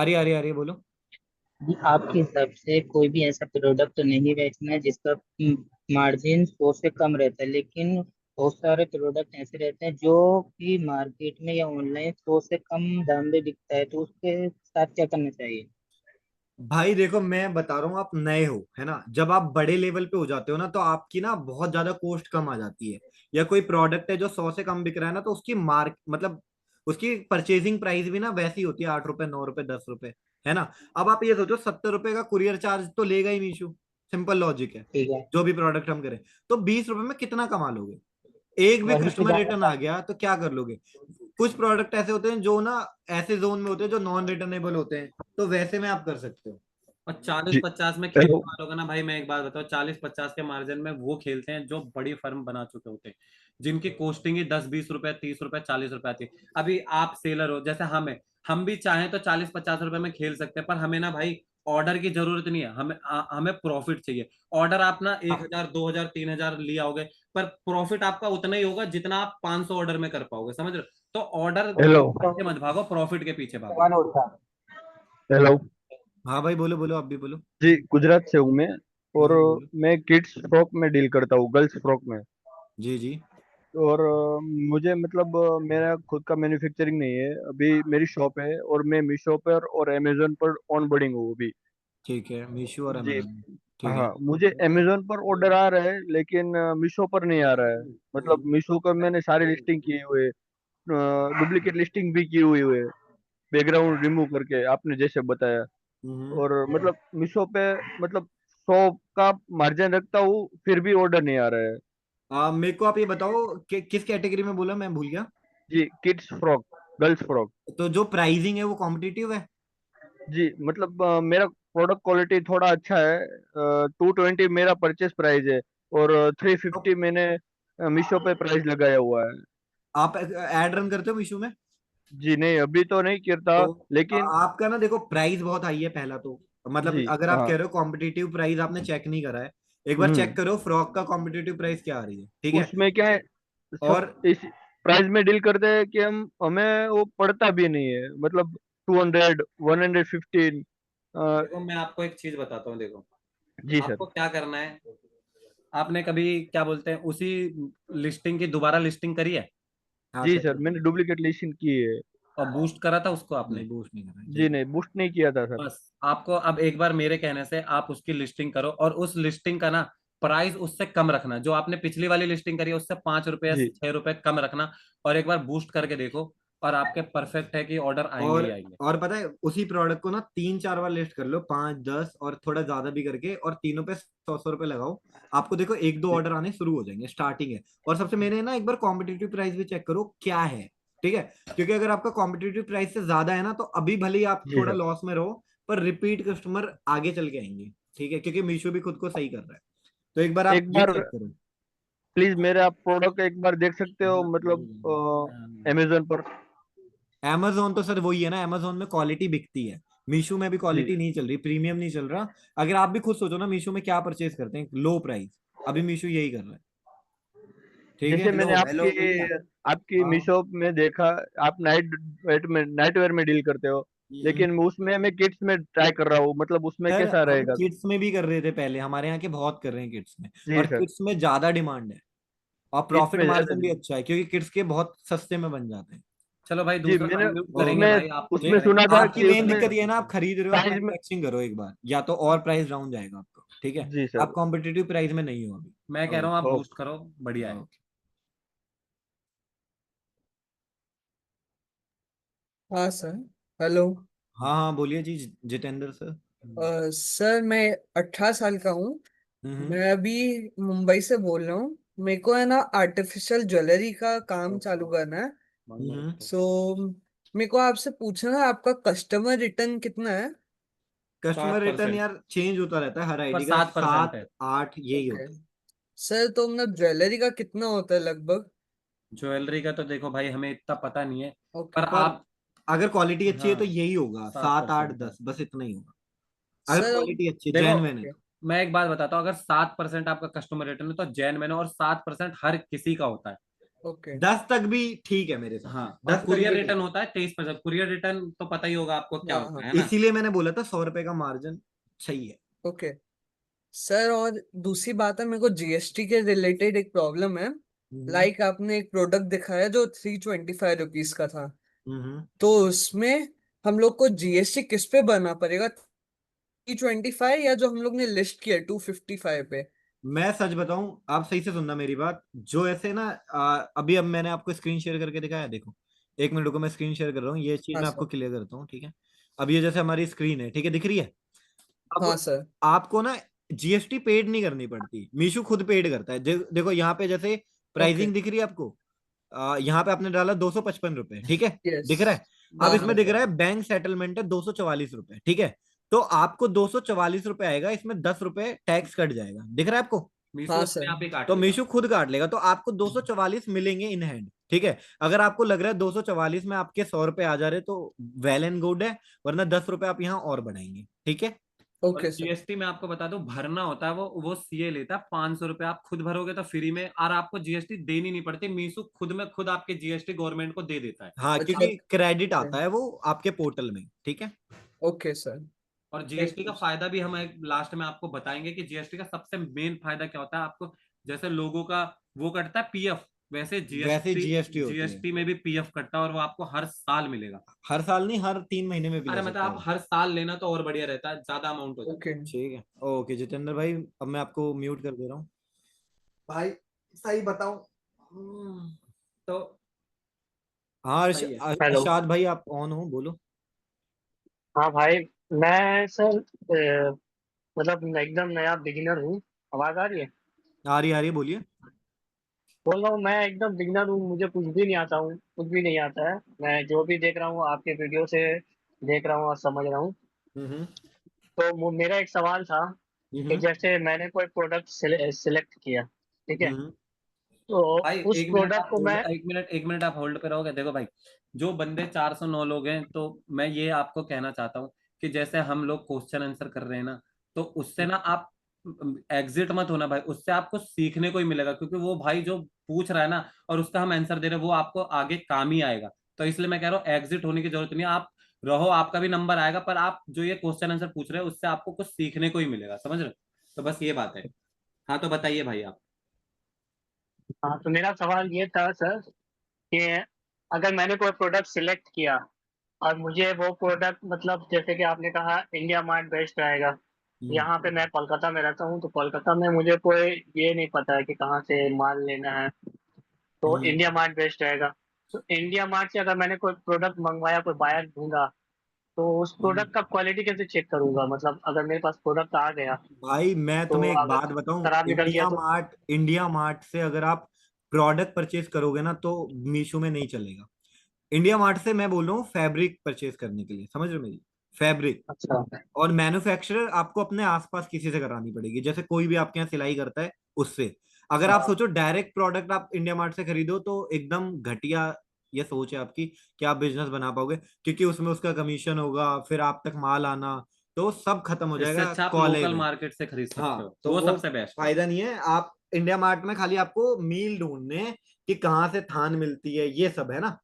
रही है? आ रही है बोलो। जी, आपके हिसाब से कोई भी ऐसा प्रोडक्ट नहीं बेचना है जिसका मार्जिन 100 से कम रहता है, लेकिन बहुत सारे प्रोडक्ट ऐसे रहते हैं जो कि मार्केट में या ऑनलाइन 100 से कम दाम में बिकता है, तो उसके साथ क्या करना चाहिए? भाई देखो मैं बता रहा हूँ, आप नए हो है ना, जब आप बड़े लेवल पे हो जाते हो ना तो आपकी ना बहुत ज्यादा कॉस्ट कम आ जाती है, या कोई प्रोडक्ट है जो 100 से कम बिक रहा है ना, तो उसकी मार्क मतलब उसकी परचेजिंग प्राइस भी ना वैसी होती है, 8 रुपए, 9 रुपए, 10 रुपए, है ना। अब आप ये सोचो, 70 रुपए का कुरियर चार्ज तो लेगा ही मीशो, सिंपल लॉजिक है। ठीक है। जो भी प्रोडक्ट हम करें, तो 20 रुपए में कितना कमा लोगे? एक भी वही तो कस्टमर जानना रिटर्न आ चाह गया तो क्या कर लोगे? कुछ प्रोडक्ट ऐसे होते हैं जो ना ऐसे जोन में होते हैं जो नॉन रिटर्नेबल होते हैं, तो वैसे में आप कर सकते हो। और चालीस जी। पचास में खेलने हेलो। वालों का ना भाई, मैं एक बात बताऊं, 40-50 के मार्जिन में वो खेलते हैं जो बड़ी फर्म बना चुके होते हैं, जिनकी कॉस्टिंग ही 10-20 रुपए, 30 रुपए, 40 रुपए आती है। अभी आप सेलर हो जैसे हम भी चाहें तो 40-50 रुपए में खेल सकते हैं, पर हमें ना भाई ऑर्डर की जरूरत नहीं है, हमें प्रॉफिट चाहिए। ऑर्डर आप ना 1,000, 2,000, 3,000 लिया होगे, पर प्रॉफिट आपका उतना ही होगा जितना आप 500 ऑर्डर में कर पाओगे, समझ रहे हो? तो ऑर्डर हेलो। पीछे मत भागो, प्रॉफिट के पीछे भागो। सवाल और था। हेलो। हाँ भाई बोलो बोलो, आप भी बोलो। जी, गुजरात से हूँ मैं। और बोलो। मैं किड्स फ्रॉक में डील करता हूँ, गर्ल्स फ्रॉक में। जी जी। और मुझे मतलब मेरा खुद का मैन्युफैक्चरिंग नहीं है अभी, मेरी शॉप है, और मैं मीशो पर और अमेजोन पर ऑन बोर्डिंग हूँ अभी। ठीक है, मीशो और जी। अमेजन। ठीक है। हाँ, मुझे अमेजोन पर ऑर्डर आ रहा है, लेकिन मीशो पर नहीं आ रहा है। मतलब मीशो का मैंने सारी लिस्टिंग की हुई है, डुप्लीकेट लिस्टिंग भी की हुई है, बैकग्राउंड रिमूव करके, आपने जैसे बताया। हम्म। और मतलब मीशो पे मतलब 100 का मार्जिन रखता हूँ, फिर भी ऑर्डर नहीं आ रहा है। मेरे को आप ये बताओ कि किस कैटेगरी में बोला, मैं भूल गया। जी, किड्स फ्रॉक, गर्ल्स फ्रॉक। तो जो प्राइसिंग है वो कॉम्पिटिटिव है? जी, मतलब मेरा प्रोडक्ट क्वालिटी थोड़ा अच्छा है। 220 मेरा परचेस प्राइस है, और तो 350 मैंने मीशो पे प्राइस लगाया हुआ है। आप एड रन करते हो मीशो में? जी नहीं, अभी तो नहीं करता, तो लेकिन। आपका ना देखो प्राइस बहुत हाई है पहला तो, मतलब जी। अगर आप हाँ। कह रहे हो कॉम्पिटिटिव प्राइस आपने चेक नहीं करा है, एक बार चेक हम्म। करो फ्रॉक का कॉम्पिटिटिव प्राइस क्या आ रही है, ठीक है। उसमें क्या है, सब और इस प्राइस में डील करते हैं कि हम हमें वो पड़ता भी नहीं है, मतलब 200, 115। देखो मैं आपको एक चीज बताता हूँ, देखो जी सर। आपको क्या करना है। आपने कभी क्या बोलते हैं उसी लिस्टिंग की दोबारा लिस्टिंग करी है हाँ जी सर, करिए। मैंने डुप्लीकेट लिस्टिंग की है। और बूस्ट करा था उसको नहीं आपने? बूस्ट नहीं कर रहा है, जी ठीक है। नहीं, बूस्ट नहीं किया था सर। बस आपको अब एक बार मेरे कहने से आप उसकी लिस्टिंग करो, और उस लिस्टिंग का ना प्राइस उससे कम रखना, जो आपने पिछली वाली लिस्टिंग करी है उससे 5 रुपए या जी। 6 रुपए कम रखना, और एक बार बूस्ट करके देखो, और आपके परफेक्ट है कि ऑर्डर आएंगे और ही आएंगे। और पता है उसी प्रोडक्ट को ना 3-4 बार लिस्ट कर लो, 5-10 और थोड़ा ज्यादा भी करके, और तीनों पे 100-100 रुपए लगाओ। आपको देखो 1-2 जी। ऑर्डर आने शुरू हो जाएंगे, स्टार्टिंग है। और सबसे मेरे ना एक बार कॉम्पिटिटिव प्राइस भी चेक करो क्या है, ठीक है। क्योंकि अगर आपका कॉम्पिटिटिव प्राइस से ज्यादा है ना, तो अभी भले ही आप जी थोड़ा सर। लॉस में रहो, पर रिपीट कस्टमर आगे चल के आएंगे, ठीक है, क्योंकि मीशो भी खुद को सही कर रहा है। तो एक बार आप एक ये बार चेक करो। प्लीज मेरे आप प्रोडक्ट एक बार देख सकते हो, मतलब अमेजोन पर। Amazon तो सर वही है ना, Amazon में क्वालिटी बिकती है, मीशो में भी जी क्वालिटी नहीं चल रही, प्रीमियम नहीं चल रहा। अगर आप भी खुद सोचो ना, मीशो में क्या परचेज करते हैं, लो प्राइस, अभी मीशो यही कर रहा है, ठीक है। जैसे हेलो मैंने हेलो भैया। आपकी हाँ। मीशो में देखा, आप नाइट वेयर में डील करते हो, लेकिन उसमें मैं किड्स में ट्राई कर रहा हूँ, मतलब उसमें सर कैसा हम रहेगा? किड्स में भी कर रहे थे पहले, हमारे यहाँ के बहुत कर रहे हैं किड्स में, जी और सर। किड्स में ज्यादा डिमांड है, और किड्स प्रॉफिट में ज्यादा मार्जिन भी डिमांड। अच्छा है, क्योंकि किड्स के बहुत सस्ते में बन जाते हैं। चलो भाई जी दूसरा मैंने अनम्यूट करेंगे और उसमें भाई, आपको देख, उसमें करेंगे सुना था बात, आपकी कि चलो मेन करेंगे। उसमें दिक्कत ये है ना, आप खरीद रहे हो, आप प्राइस में। मैन्युफैक्चरिंग करो एक बार, या तो और प्राइस डाउन जाएगा आपको, ठीक है। जी आप सर। कॉम्पिटिटिव प्राइस में नहीं हो अभी। मैं कह रहा हूँ आप ओके। बूस्ट करो, बढ़िया है। ओके। हाँ सर। हेलो। हाँ हाँ बोलिए जी, जितेंद्र सर। सर मैं 18 साल का हूँ। हम्म। मैं अभी मुंबई से बोल रहा हूँ। मेरे को है ना आर्टिफिशियल ज्वेलरी का काम चालू करना है। हम्म। सो मेरे को आपसे पूछना है, आपका कस्टमर रिटर्न कितना है? Customer return 7%। यार चेंज होता रहता है, हर पर आईडी का 7% 7 है। 8 यही ओके होता है। सर, तो मतलब ज्वेलरी का कितना होता है लगभग? ज्वेलरी का तो देखो भाई हमें इतना पता नहीं है, ओके। पर पर आप, अगर क्वालिटी अच्छी है तो हाँ यही होगा, 7 8 7% है। 10, बस इतना ही होगा, अगर सर क्वालिटी अच्छी है, देखो जेन्युइन है तो। मैं एक बात बताता हूँ, अगर 7% आपका कस्टमर रिटर्न है तो जैन मैंने, और 7% हर किसी का होता है। ओके। 10 तक भी ठीक है मेरे हिसाब हाँ, से, और 10 तक कुरियर भी ठीक रिटर्न होता है 23%। कुरियर रिटर्न तो पता ही होगा आपको क्या हाँ होता हाँ। है है। ना। इसीलिए मैंने बोला था 100 रुपए का मार्जिन सही है। ओके सर, और दूसरी बात है, मेरे को जीएसटी के रिलेटेड एक प्रॉब्लम है। हम्म। लाइक आपने एक प्रोडक्ट दिखाया जो 325 रुपीज का था, हम्म। तो उसमें हम लोग को जीएसटी किस पे भरना पड़ेगा? 325 या जो हम लोग ने लिस्ट किया 255 पे? मैं सच बताऊं, आप सही से सुनना मेरी बात, जो ऐसे ना अभी अब मैंने आपको स्क्रीन शेयर करके दिखाया, देखो 1 मिनट को मैं स्क्रीन शेयर कर रहा हूँ, ये चीज हाँ मैं आपको सर। क्लियर करता हूँ, ठीक है। अब ये जैसे हमारी स्क्रीन है, ठीक है, दिख रही है। हाँ अब सर। आपको ना जीएसटी पेड नहीं करनी पड़ती, मीशो खुद पेड करता है। देखो यहाँ पे जैसे ओके। प्राइसिंग दिख रही है आपको, यहाँ पे आपने डाला 255 रुपए, ठीक है, यस। दिख रहा है। अब हाँ इसमें हाँ दिख सर। रहा है बैंक सेटलमेंट है 244 रुपए, ठीक है। तो आपको 244 रुपए आएगा, इसमें 10 रुपए टैक्स कट जाएगा, दिख रहा है आपको। मीशो हाँ अपने सर। आप ही काट तो लेगा। मीशो खुद काट लेगा, तो आपको 244 मिलेंगे इन हैंड, ठीक है। अगर आपको लग रहा है 244 में आपके 100 रुपए आ जा रहे, तो वेल एंड गुड है, वरना 10 रुपए आप यहाँ और बढ़ाएंगे, ठीक है। और ओके सर। जीएसटी में आपको बता दूं, भरना होता है वो सीए लेता है 500 रुपये, आप खुद भरोगे तो फ्री में, और आपको जीएसटी देनी नहीं पड़ती, मीशो खुद में खुद आपके जीएसटी गवर्नमेंट को दे देता है। हाँ, अच्छा। क्योंकि क्रेडिट आता है वो आपके पोर्टल में, ठीक है। Okay sir. और थैंक जीएसटी का यू। फायदा भी हम लास्ट में आपको बताएंगे कि जीएसटी का सबसे मेन फायदा क्या होता है आपको। जैसे लोगों का वो कटता है पीएफ, वैसे वैसे जीएसटी, जीएसटी होती है, जीएसटी में भी पीएफ कटता है, और वो आपको हर साल मिलेगा। हर साल नहीं, हर 3 महीने में भी अरे ले मतलब सकते आप हो। हर साल लेना तो और बढ़िया रहता है, ज्यादा अमाउंट हो जाता ओके। है। ठीक है, ओके जितेंद्र भाई, अब मैं आपको म्यूट कर दे रहा हूँ भाई, सही बताऊं। तो हाँ सही है। हेलो। अरशाद भाई आप ऑन हो, बोलो। हाँ भाई, मैं सर मतलब एकदम नया बिगिनर हूँ। आवाज आ रही है? आ रही है, बोलिए। बोल रहा हूँ मैं एकदम बिगिनर हूँ, मुझे कुछ भी नहीं आता हूँ, कुछ भी नहीं आता है। मैं जो भी देख रहा हूँ आपके वीडियो से देख रहा हूँ और समझ रहा हूँ। हम्म। तो मेरा एक सवाल था कि हम्म। जैसे मैंने कोई प्रोडक्ट सिलेक्ट किया, ठीक है, हम्म। तो भाई उस एक मिनट प्रोडक्ट आप को होल्ड, मैं। एक मिनट आप होल्ड पे रहोगे। देखो भाई, जो बंदे 409 लोग हैं, तो मैं ये आपको कहना चाहता हूँ कि जैसे हम लोग क्वेश्चन आंसर कर रहे हैं ना, तो उससे ना आप एग्जिट मत होना भाई, उससे आपको सीखने को ही मिलेगा, क्योंकि वो भाई जो पूछ रहा है ना और उसका हम आंसर दे रहे हैं, वो आपको आगे काम ही आएगा। तो इसलिए मैं कह रहा हूँ एग्जिट होने की जरूरत नहीं है, आप रहो, आपका भी नंबर आएगा, पर आप जो ये क्वेश्चन आंसर पूछ रहे हो उससे आपको कुछ सीखने को ही मिलेगा, समझ रहे हो? तो बस ये बात है। हाँ तो बताइए भाई आप। हाँ, तो मेरा सवाल ये था सर कि अगर मैंने कोई प्रोडक्ट सिलेक्ट किया और मुझे वो प्रोडक्ट, मतलब जैसे कि आपने कहा इंडिया मार्ट बेस्ट रहेगा। हम्म। यहाँ पे मैं कोलकाता में रहता हूँ, तो कोलकाता में मुझे कोई ये नहीं पता है कि कहाँ से माल लेना है, तो हम्म। इंडिया मार्ट बेस्ट रहेगा। तो इंडिया मार्ट से अगर मैंने कोई प्रोडक्ट मंगवाया, कोई बायर ढूंढा, तो उस हम्म। प्रोडक्ट का क्वालिटी कैसे चेक करूंगा? मतलब अगर मेरे पास प्रोडक्ट आ गया, भाई मैं तो तुम्हें एक अगर बात बताऊं, खराब निकल गया तो? इंडिया मार्ट से अगर आप प्रोडक्ट परचेज करोगे ना, तो मीशो में नहीं चलेगा। इंडिया मार्ट से मैं बोल रहा हूँ फैब्रिक परचेज करने के लिए, समझ रहे हो मेरी, फैब्रिक। अच्छा और मैन्युफैक्चरर आपको अपने आसपास किसी से करानी पड़ेगी, जैसे कोई भी आपके यहाँ सिलाई करता है उससे। अगर आप सोचो डायरेक्ट प्रोडक्ट आप इंडिया मार्ट से खरीदो तो एकदम घटिया ये सोच है आपकी कि आप बिजनेस बना पाओगे, क्योंकि उसमें उसका कमीशन होगा, फिर आप तक माल आना, तो सब खत्म हो इससे जाएगा अच्छा आप कॉले लोकल में। मार्केट से खरीद सकते हाँ, हो, तो वो वो सबसे बेस्ट है। फायदा नहीं है। आप इंडिया मार्ट में खाली आपको मील ढूंढने हैं कि कहाँ से थान मिलती है, ये सब है ना,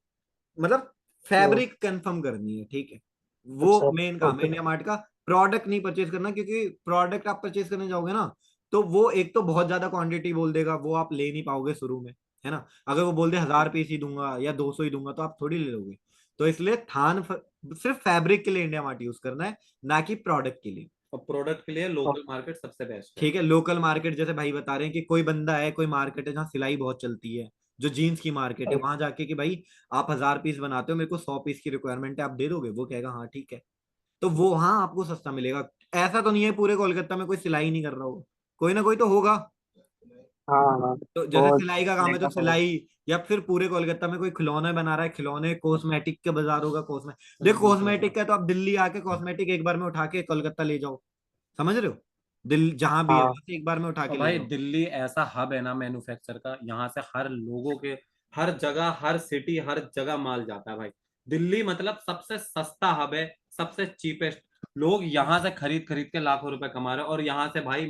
मतलब वो फैब्रिक कंफर्म करनी है, ठीक है। वो अच्छा मेन काम है ओके इंडिया मार्ट का। प्रोडक्ट नहीं परचेज करना, क्योंकि प्रोडक्ट आप परचेज करने जाओगे ना तो वो एक तो बहुत ज्यादा क्वांटिटी बोल देगा, वो आप ले नहीं पाओगे शुरू में, है ना। अगर वो बोल दे 1000 पीस ही दूंगा या 200 ही दूंगा तो आप थोड़ी ले लोगे। तो इसलिए सिर्फ फैब्रिक के लिए इंडिया मार्ट यूज करना है, ना कि प्रोडक्ट के लिए। और प्रोडक्ट के लिए लोकल मार्केट सबसे बेस्ट है। ठीक है, लोकल मार्केट जैसे भाई बता रहे हैं कि कोई बंदा है, कोई मार्केट है जहाँ सिलाई बहुत चलती है, जो जीन्स की मार्केट है, वहां जाके कि भाई आप 1000 पीस बनाते हो, मेरे को 100 पीस की रिक्वायरमेंट है, आप दे दोगे? वो कहेगा हाँ ठीक है। तो वो वहां आपको सस्ता मिलेगा। ऐसा तो नहीं है पूरे कोलकाता में कोई सिलाई नहीं कर रहा होगा, कोई ना कोई तो होगा। हाँ हाँ तो जैसे बहुत सिलाई का काम है तो महंगा पड़ेगा। सिलाई, या फिर पूरे कोलकाता में कोई खिलौने बना रहा है, खिलौने, कॉस्मेटिक के बाजार होगा, कॉस्मेटिक। देखो कॉस्मेटिक का तो आप दिल्ली आके कॉस्मेटिक एक बार में उठा के कोलकाता ले जाओ, समझ रहे हो, दिल्ली जहां भी है हाँ वहां से एक बार में उठा और के ले भाई जाओ। दिल्ली ऐसा हब है ना मैन्युफैक्चर का, यहाँ से हर लोगों के हर जगह, हर सिटी, हर जगह माल जाता है भाई। दिल्ली मतलब सबसे सस्ता हब है, सबसे चीपेस्ट। लोग यहाँ से खरीद खरीद के लाखों रुपए कमा रहे हैं। और यहाँ से भाई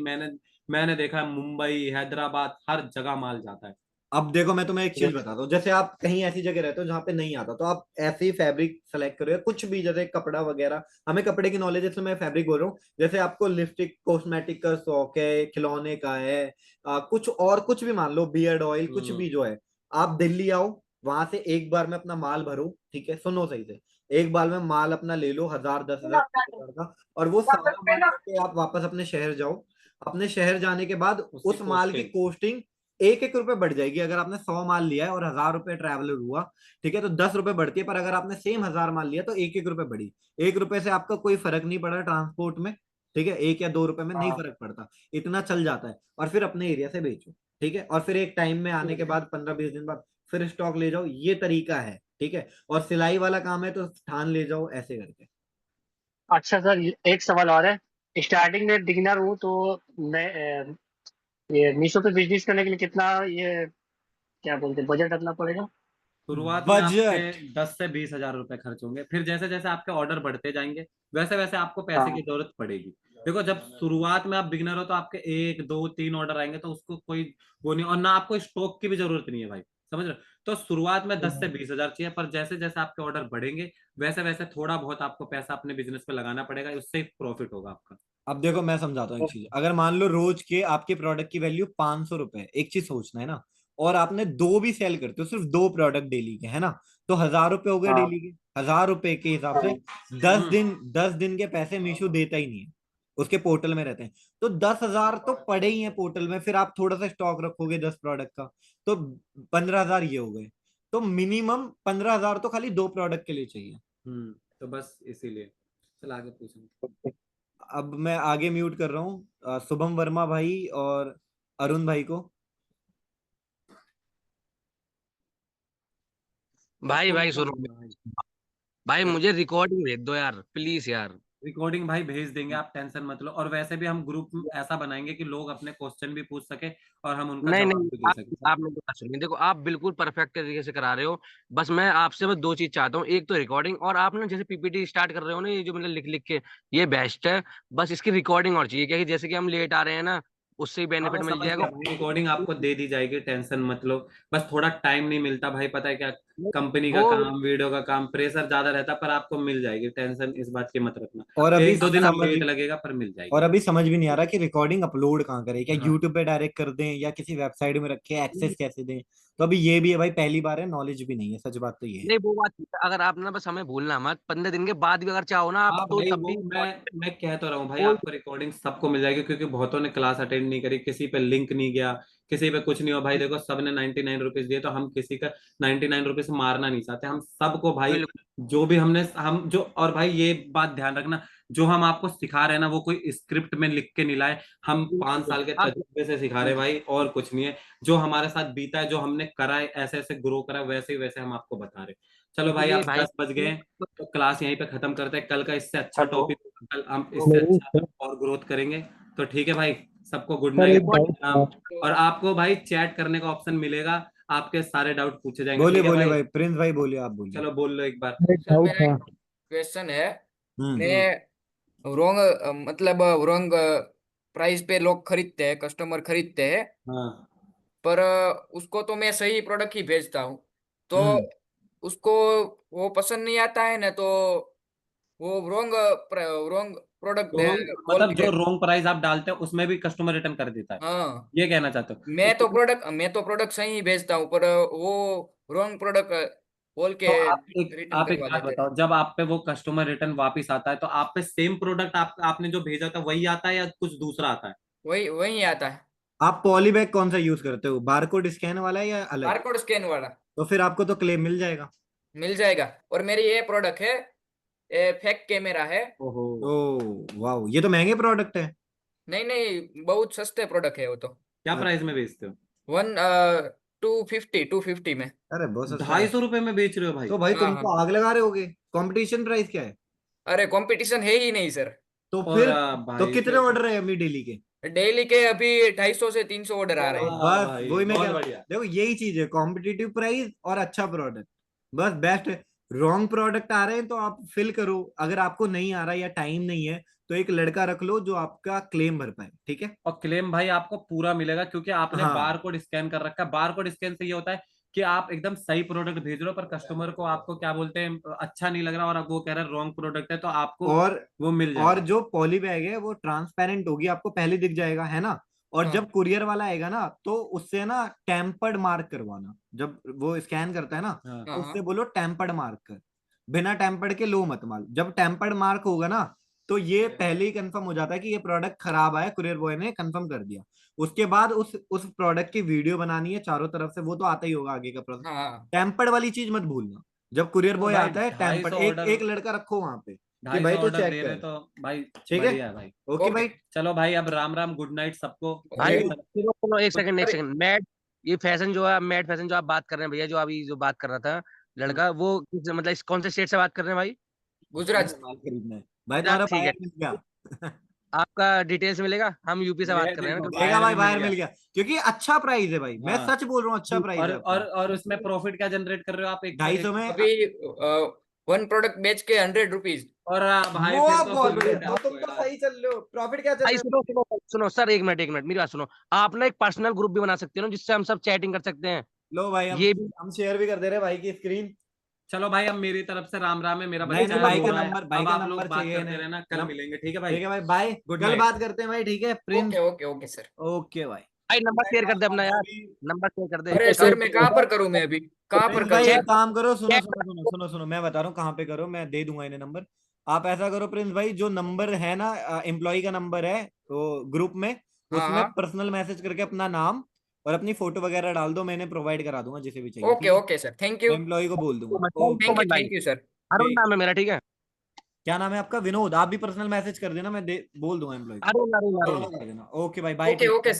मैंने देखा है मुंबई, हैदराबाद, हर जगह माल जाता है। अब देखो मैं तुम्हें एक चीज बताता हूँ, जैसे आप कहीं ऐसी जगह रहते हो जहाँ पे नहीं आता, तो आप ऐसे ही फैब्रिक सेलेक्ट करो या कुछ भी, जैसे कपड़ा वगैरह, हमें कपड़े की नॉलेज है इसलिए मैं फैब्रिक बोल रहा हूँ। जैसे आपको लिपस्टिक कॉस्मेटिक का शौक है, खिलौने का है, कुछ और कुछ भी मान लो, बियर्ड ऑयल, कुछ हम्म। भी जो है, आप दिल्ली आओ, वहां से एक बार में अपना माल भरो, ठीक है, सुनो सही से, एक बार में माल अपना ले लो 1000 10,000 का, और वो सारा माल लेके आप वापस अपने शहर जाओ। अपने शहर जाने के बाद उसकी उस माल की कॉस्टिंग। कॉस्टिंग 1-1 रुपए बढ़ जाएगी। अगर आपने 100 माल लिया है और 1000 रुपए ट्रैवलर हुआ, ठीक है, तो 10 रुपए बढ़ती है। पर अगर आपने सेम 1000 माल लिया तो 1-1 रुपए बढ़ी। 1 रुपए से आपका कोई फर्क नहीं पड़ा ट्रांसपोर्ट में, ठीक है, 1 या 2 रुपए में नहीं हाँ फर्क पड़ता, इतना चल जाता है। और फिर अपने एरिया से बेचो, ठीक है, और फिर एक टाइम में आने के बाद 15-20 दिन बाद फिर स्टॉक ले जाओ, ये तरीका है, ठीक है। और सिलाई वाला काम है तो ठान ले जाओ ऐसे करके। अच्छा सर एक सवाल और है। स्टार्टिंग में बिगिनर हूँ तो मैं ये मीशो पे बिजनेस करने के लिए कितना ये क्या बोलते हैं बजट रखना पड़ेगा? शुरुआत में आपके बजट 10 से 20 हजार रुपए खर्च होंगे, फिर जैसे जैसे आपके ऑर्डर बढ़ते जाएंगे वैसे वैसे आपको पैसे की हाँ जरूरत पड़ेगी। देखो जब शुरुआत में आप बिगिनर हो तो आपके 1 2 3 ऑर्डर आएंगे, तो उसको कोई वो नहीं, और ना आपको स्टॉक की भी जरूरत नहीं है भाई, समझ रहे हो? तो शुरुआत में 10 से 20 हजार चाहिए, पर जैसे जैसे आपके ऑर्डर बढ़ेंगे वैसे वैसे थोड़ा बहुत आपको पैसा अपने बिजनेस पे लगाना पड़ेगा, उससे प्रॉफिट होगा आपका। अब देखो मैं समझाता हूँ एक चीज, अगर मान लो रोज के आपके प्रोडक्ट की वैल्यू 500 रुपए, एक चीज सोचना है ना, और आपने दो भी सेल करते हो, सिर्फ दो प्रोडक्ट डेली के, है ना, तो 1000 रुपए हो गए हाँ डेली के। 1000 रुपए के हिसाब से हाँ 10 दिन के पैसे मीशो देता ही नहीं है, उसके पोर्टल में रहते हैं। तो 10,000 तो पड़े ही हैं पोर्टल में, फिर आप थोड़ा सा स्टॉक रखोगे 10 प्रोडक्ट का, तो 15,000 ये हो गए। तो मिनिमम 15,000 तो खाली दो प्रोडक्ट के लिए चाहिए। तो बस इसीलिए। चल आगे पूछो। अब मैं आगे म्यूट कर रहा हूँ शुभम वर्मा भाई और अरुण भाई को। भाई भाई सुनो, भाई भाई मुझे रिकॉर्डिंग भेज दो यार, प्लीज यार। रिकॉर्डिंग भाई भेज देंगे, आप टेंशन मत लो। और वैसे भी हम ग्रुप ऐसा बनाएंगे कि लोग अपने क्वेश्चन भी पूछ सके और हम उनका नहीं जवाब नहीं, भी दे सके। आप मेरी बात सुनिए, देखो आप बिल्कुल परफेक्ट तरीके से करा रहे हो। बस दो चीज चाहता हूँ, एक तो रिकॉर्डिंग, और आप ना जैसे पीपीटी स्टार्ट कर रहे हो ना, ये जो मतलब लिख लिख के, ये बेस्ट है। बस इसकी रिकॉर्डिंग और चाहिए, क्या कि जैसे कि हम लेट आ रहे हैं ना, उससे ही हाँ बेनिफिट मैं मिल समझ जाएगा। गया भाई, रिकॉर्डिंग आपको दे दी जाएगी, टेंशन मत लो। बस थोड़ा टाइम नहीं मिलता भाई, पता है क्या, कंपनी का वो काम, वीडियो का काम, प्रेशर ज्यादा रहता, पर आपको मिल जाएगी, टेंशन इस बात की मत रखना। और अभी 1 2 दिन अब समझ लेट लगेगा पर मिल और जाएगी। अभी समझ भी नहीं आ रहा कि रिकॉर्डिंग अपलोड कहाँ करें, क्या हाँ यूट्यूब पे डायरेक्ट कर दें या किसी वेबसाइट में रखे एक्सेस कैसे दें। तो अभी ये भी है भाई, पहली बार है, नॉलेज भी नहीं है, सच बात तो ये है। नहीं, वो बात ठीक है। अगर आप ना बस हमें भूलना मत, 15 दिन के बाद भी अगर चाहो ना आप, हाँ तो भाई, तब वो भी मैं कह तो रहा हूँ भाई, कोई आपको रिकॉर्डिंग सबको मिल जाएगी, क्योंकि बहुतों ने क्लास अटेंड नहीं करी, किसी पे लिंक नहीं गया, किसी पे कुछ नहीं हो भाई। देखो सबने 99 रुपीज दिए, तो हम किसी का 99 रुपीज मारना नहीं चाहते। हम सबको भाई बिल्कुल। जो भी हम जो, और भाई ये बात ध्यान रखना, जो हम आपको सिखा रहे हैं ना वो कोई स्क्रिप्ट में लिख के नहीं लाए। हम 5 साल के आप तजुर्बे से सिखा रहे हैं भाई, और कुछ नहीं है। जो हमारे साथ बीता है, जो हमने करा है, ऐसे ऐसे ग्रो करा है, वैसे ही वैसे हम आपको बता रहे हैं। चलो भाई, ये अब भाई 10 बज गए हैं, तो क्लास यहीं पे खत्म करते हैं। कल का इससे अच्छा हेलो। टॉपिक, कल हम इससे अच्छा और ग्रोथ करेंगे। तो ठीक है भाई, सबको गुड सर एक नाइट। डाउट था। और आपको भाई चैट करने का ऑप्शन मिलेगा, आपके सारे डाउट पूछे जाएंगे। बोलिए ठीक है बोलिए भाई, भाई, प्रिंस भाई बोलिए, आप बोलिए। चलो बोल लो एक बार। सर एक सर डाउट मेरा था। एक क्वेश्चन है। हम्म मैं मतलब रॉन्ग प्राइस पे लोग खरीदते हैं, कस्टमर खरीदते हैं, हाँ पर उसको तो मैं सही प्रोडक्ट ही भेजता हूँ, तो हम्म उसको वो पसंद नहीं आता है ना, तो वो रॉन्ग रॉन्ग प्रोडक्ट रोंग, बोल मतलब के। जो रोंग प्राइस आप डालते हो उसमें भी कस्टमर रिटर्न कर देता है, हाँ, ये कहना चाहते हो? तो मैं तो प्रोडक्ट सही ही भेजता हूँ, पर वो रॉन्ग प्रोडक्ट बोल के रिटर्न आप एक करवा बात देते हैं। बताओ, जब आप पे वो कस्टमर रिटर्न वापस आता है, तो आप पे सेम प्रोडक्ट आपने जो भेजा था वही आता है या कुछ दूसरा आता है? वही वही आता है, आप पॉलीबैग कौन सा यूज करते हो, बारकोड स्कैन वाला है या अलग? बारकोड स्कैन वाला। तो फिर आपको तो क्लेम मिल जाएगा। मिल जाएगा। और मेरी ये प्रोडक्ट है, ये फेक कैमरा है। ओहो, ओ वाह, ये तो महंगे प्रोडक्ट है। नहीं नहीं, बहुत सस्ते प्रोडक्ट है वो तो। क्या प्राइस में बेचते हो? वन 250 में। अरे बहुत सस्ता है। 250 रुपए में बेच रहे हो भाई? तो भाई हाँ तुम हाँ। तो आग लगा रहे होगे। कंपटीशन प्राइस क्या है? अरे कंपटीशन है ही नहीं सर। तो और फिर तो भाई कितने फिर ऑर्डर है अभी डेली के? डेली के अभी 250 से 300 ऑर्डर आ रहे हैं। वाह बस भाई, वही मैं बहुत क्या, बढ़िया। देखो यही चीज है, कॉम्पिटिटिव प्राइस और अच्छा प्रोडक्ट, बस बेस्ट है। रॉन्ग प्रोडक्ट आ रहे हैं तो आप फिल करो, अगर आपको नहीं आ रहा या टाइम नहीं है तो एक लड़का रख लो जो आपका क्लेम भर पाए, ठीक है। और क्लेम भाई आपको पूरा मिलेगा, क्योंकि आपने बार हाँ कोड स्कैन कर रखा है। बार कोड स्कैन से ये होता है कि आप एकदम सही प्रोडक्ट भेज रहे हो, पर कस्टमर को आपको क्या बोलते हैं, अच्छा नहीं लग रहा, और वो कह रहा है रॉन्ग प्रोडक्ट है, तो आपको और वो मिल और जाएगा। जो पॉली बैग है वो ट्रांसपेरेंट होगी, आपको पहले दिख जाएगा, है ना। और हाँ जब कुरियर वाला आएगा ना तो उससे ना टेम्पर्ड मार्क करवाना, जब वो स्कैन करता है ना हाँ हाँ तो हाँ। उससे बोलो टेम्पर्ड मार्क कर, बिना टेम्पर्ड के लो मत माल। जब टेम्पर्ड मार्क होगा ना तो ये पहले ही कंफर्म हो जाता है कि ये प्रोडक्ट खराब आया, कुरियर बॉय ने कंफर्म कर दिया। उसके बाद उस प्रोडक्ट की वीडियो बनानी है चारों तरफ से, वो तो आता ही होगा आगे का प्रोसेस। हाँ। टेम्पर्ड वाली चीज मत भूलना, जब कुरियर तो बॉय भाई आता है ढाई टेम्पर्ड, सौ एक ऑर्डर एक लड़का रखो वहां पे कि ढाई भाई सौ तो ऑर्डर चेक दे रहे कर। तो भाई ठीक है, बढ़िया है भाई। Okay okay. भाई। चलो भाई, अब राम राम, गुड नाइट सबको। भाई ठीक मेरी है। तरफ सुनो सुनो, एक सेकंड एक अरे सेकंड। मैट, ये फैशन जो है, मैट फैशन जो आप बात कर रहे हैं भैया, जो अभी जो बात कर रहा था लड़का, वो मतलब कौन से स्टेट से बात कर रहे हैं भाई? उसको गुजरात। भी माल खरीदना है भाई, गुजरात, तुम्हारा ठीक है। बायर मिल गया। आपका डिटेल्स मिलेगा, हम यूपी से बात कर रहे हैं ना, देखो, तो देगा बायर भाई, भी मिल बायर मिल गया। गया, क्योंकि अच्छा प्राइस है भाई, मैं हाँ, सच बोल रहा हूँ, अच्छा प्राइस और है और अपना। और उसमें प्रॉफिट क्या जनरेट कर रहे हो आप? एक ढाई एक सौ में अभी वन प्रोडक्ट बेच के 100 रुपीज। और भाई वो फिर तो बहुत सैल्यूट बढ़िया, है तो आपको तुम तो यार। सही चल रहे हो। प्रॉफिट क्या चल भाई रहा सुनो है? सुनो सुनो सर, एक मिनट मेरी बात सुनो। आप ना एक पर्सनल ग्रुप भी बना सकते हो ना, जिससे हम सब चैटिंग कर सकते हैं। लो भाई, हम ये भी हम शेयर भी कर दे रहे हैं भाई की स्क्रीन। चलो भाई, अब मेरी तरफ से राम राम है, मेरा नहीं बच्चा नहीं, है, भाई रो का रहा है। नंबर, भाई अब का आप लोग नंबर बात चाहिए करते इन्हें। रहना, कल मिलेंगे, ठीक है भाई? ठीक है भाई, बाय, गुड कल नाइट। बात करते हैं भाई, ठीक है Prince. Okay okay okay sir. Okay भाई। भाई नंबर शेयर कर दे अपना यार, अभी नंबर शेयर कर दे। अरे सर, मैं कहाँ पर करूँ, मैं अभी कहाँ पर प्रिंस भाई करूँ एक सर? काम करो, सुनो चैट सुनो सुनो सुनो सुनो, मैं बता रहा हूँ कहाँ पे करो, मैं दे दूंगा इन्हें नंबर। आप ऐसा करो प्रिंस भाई, जो नंबर है ना एम्प्लॉय का नंबर है तो ग्रुप में, हाँ उसमें हाँ। पर्सनल मैसेज करके अपना नाम और अपनी फोटो वगैरह डाल दो, मैं इन्हें प्रोवाइड करा दूंगा जिसे भी चाहिए, ओके ठीक है। ओके सर, थैंक मैं यू। एम्प्लॉय को बोल दूंगा। So okay. मच भाई। Thank you sir. अरुण ठीक। नाम है मेरा, ठीक है। क्या नाम है आपका? विनोद। आप भी पर्सनल मैसेज कर देना, मैं बोल दूंगा एम्प्लॉय को। अरुण अरुण अरुण। कर देना। ओके भाई, bye, okay take okay care. Sir.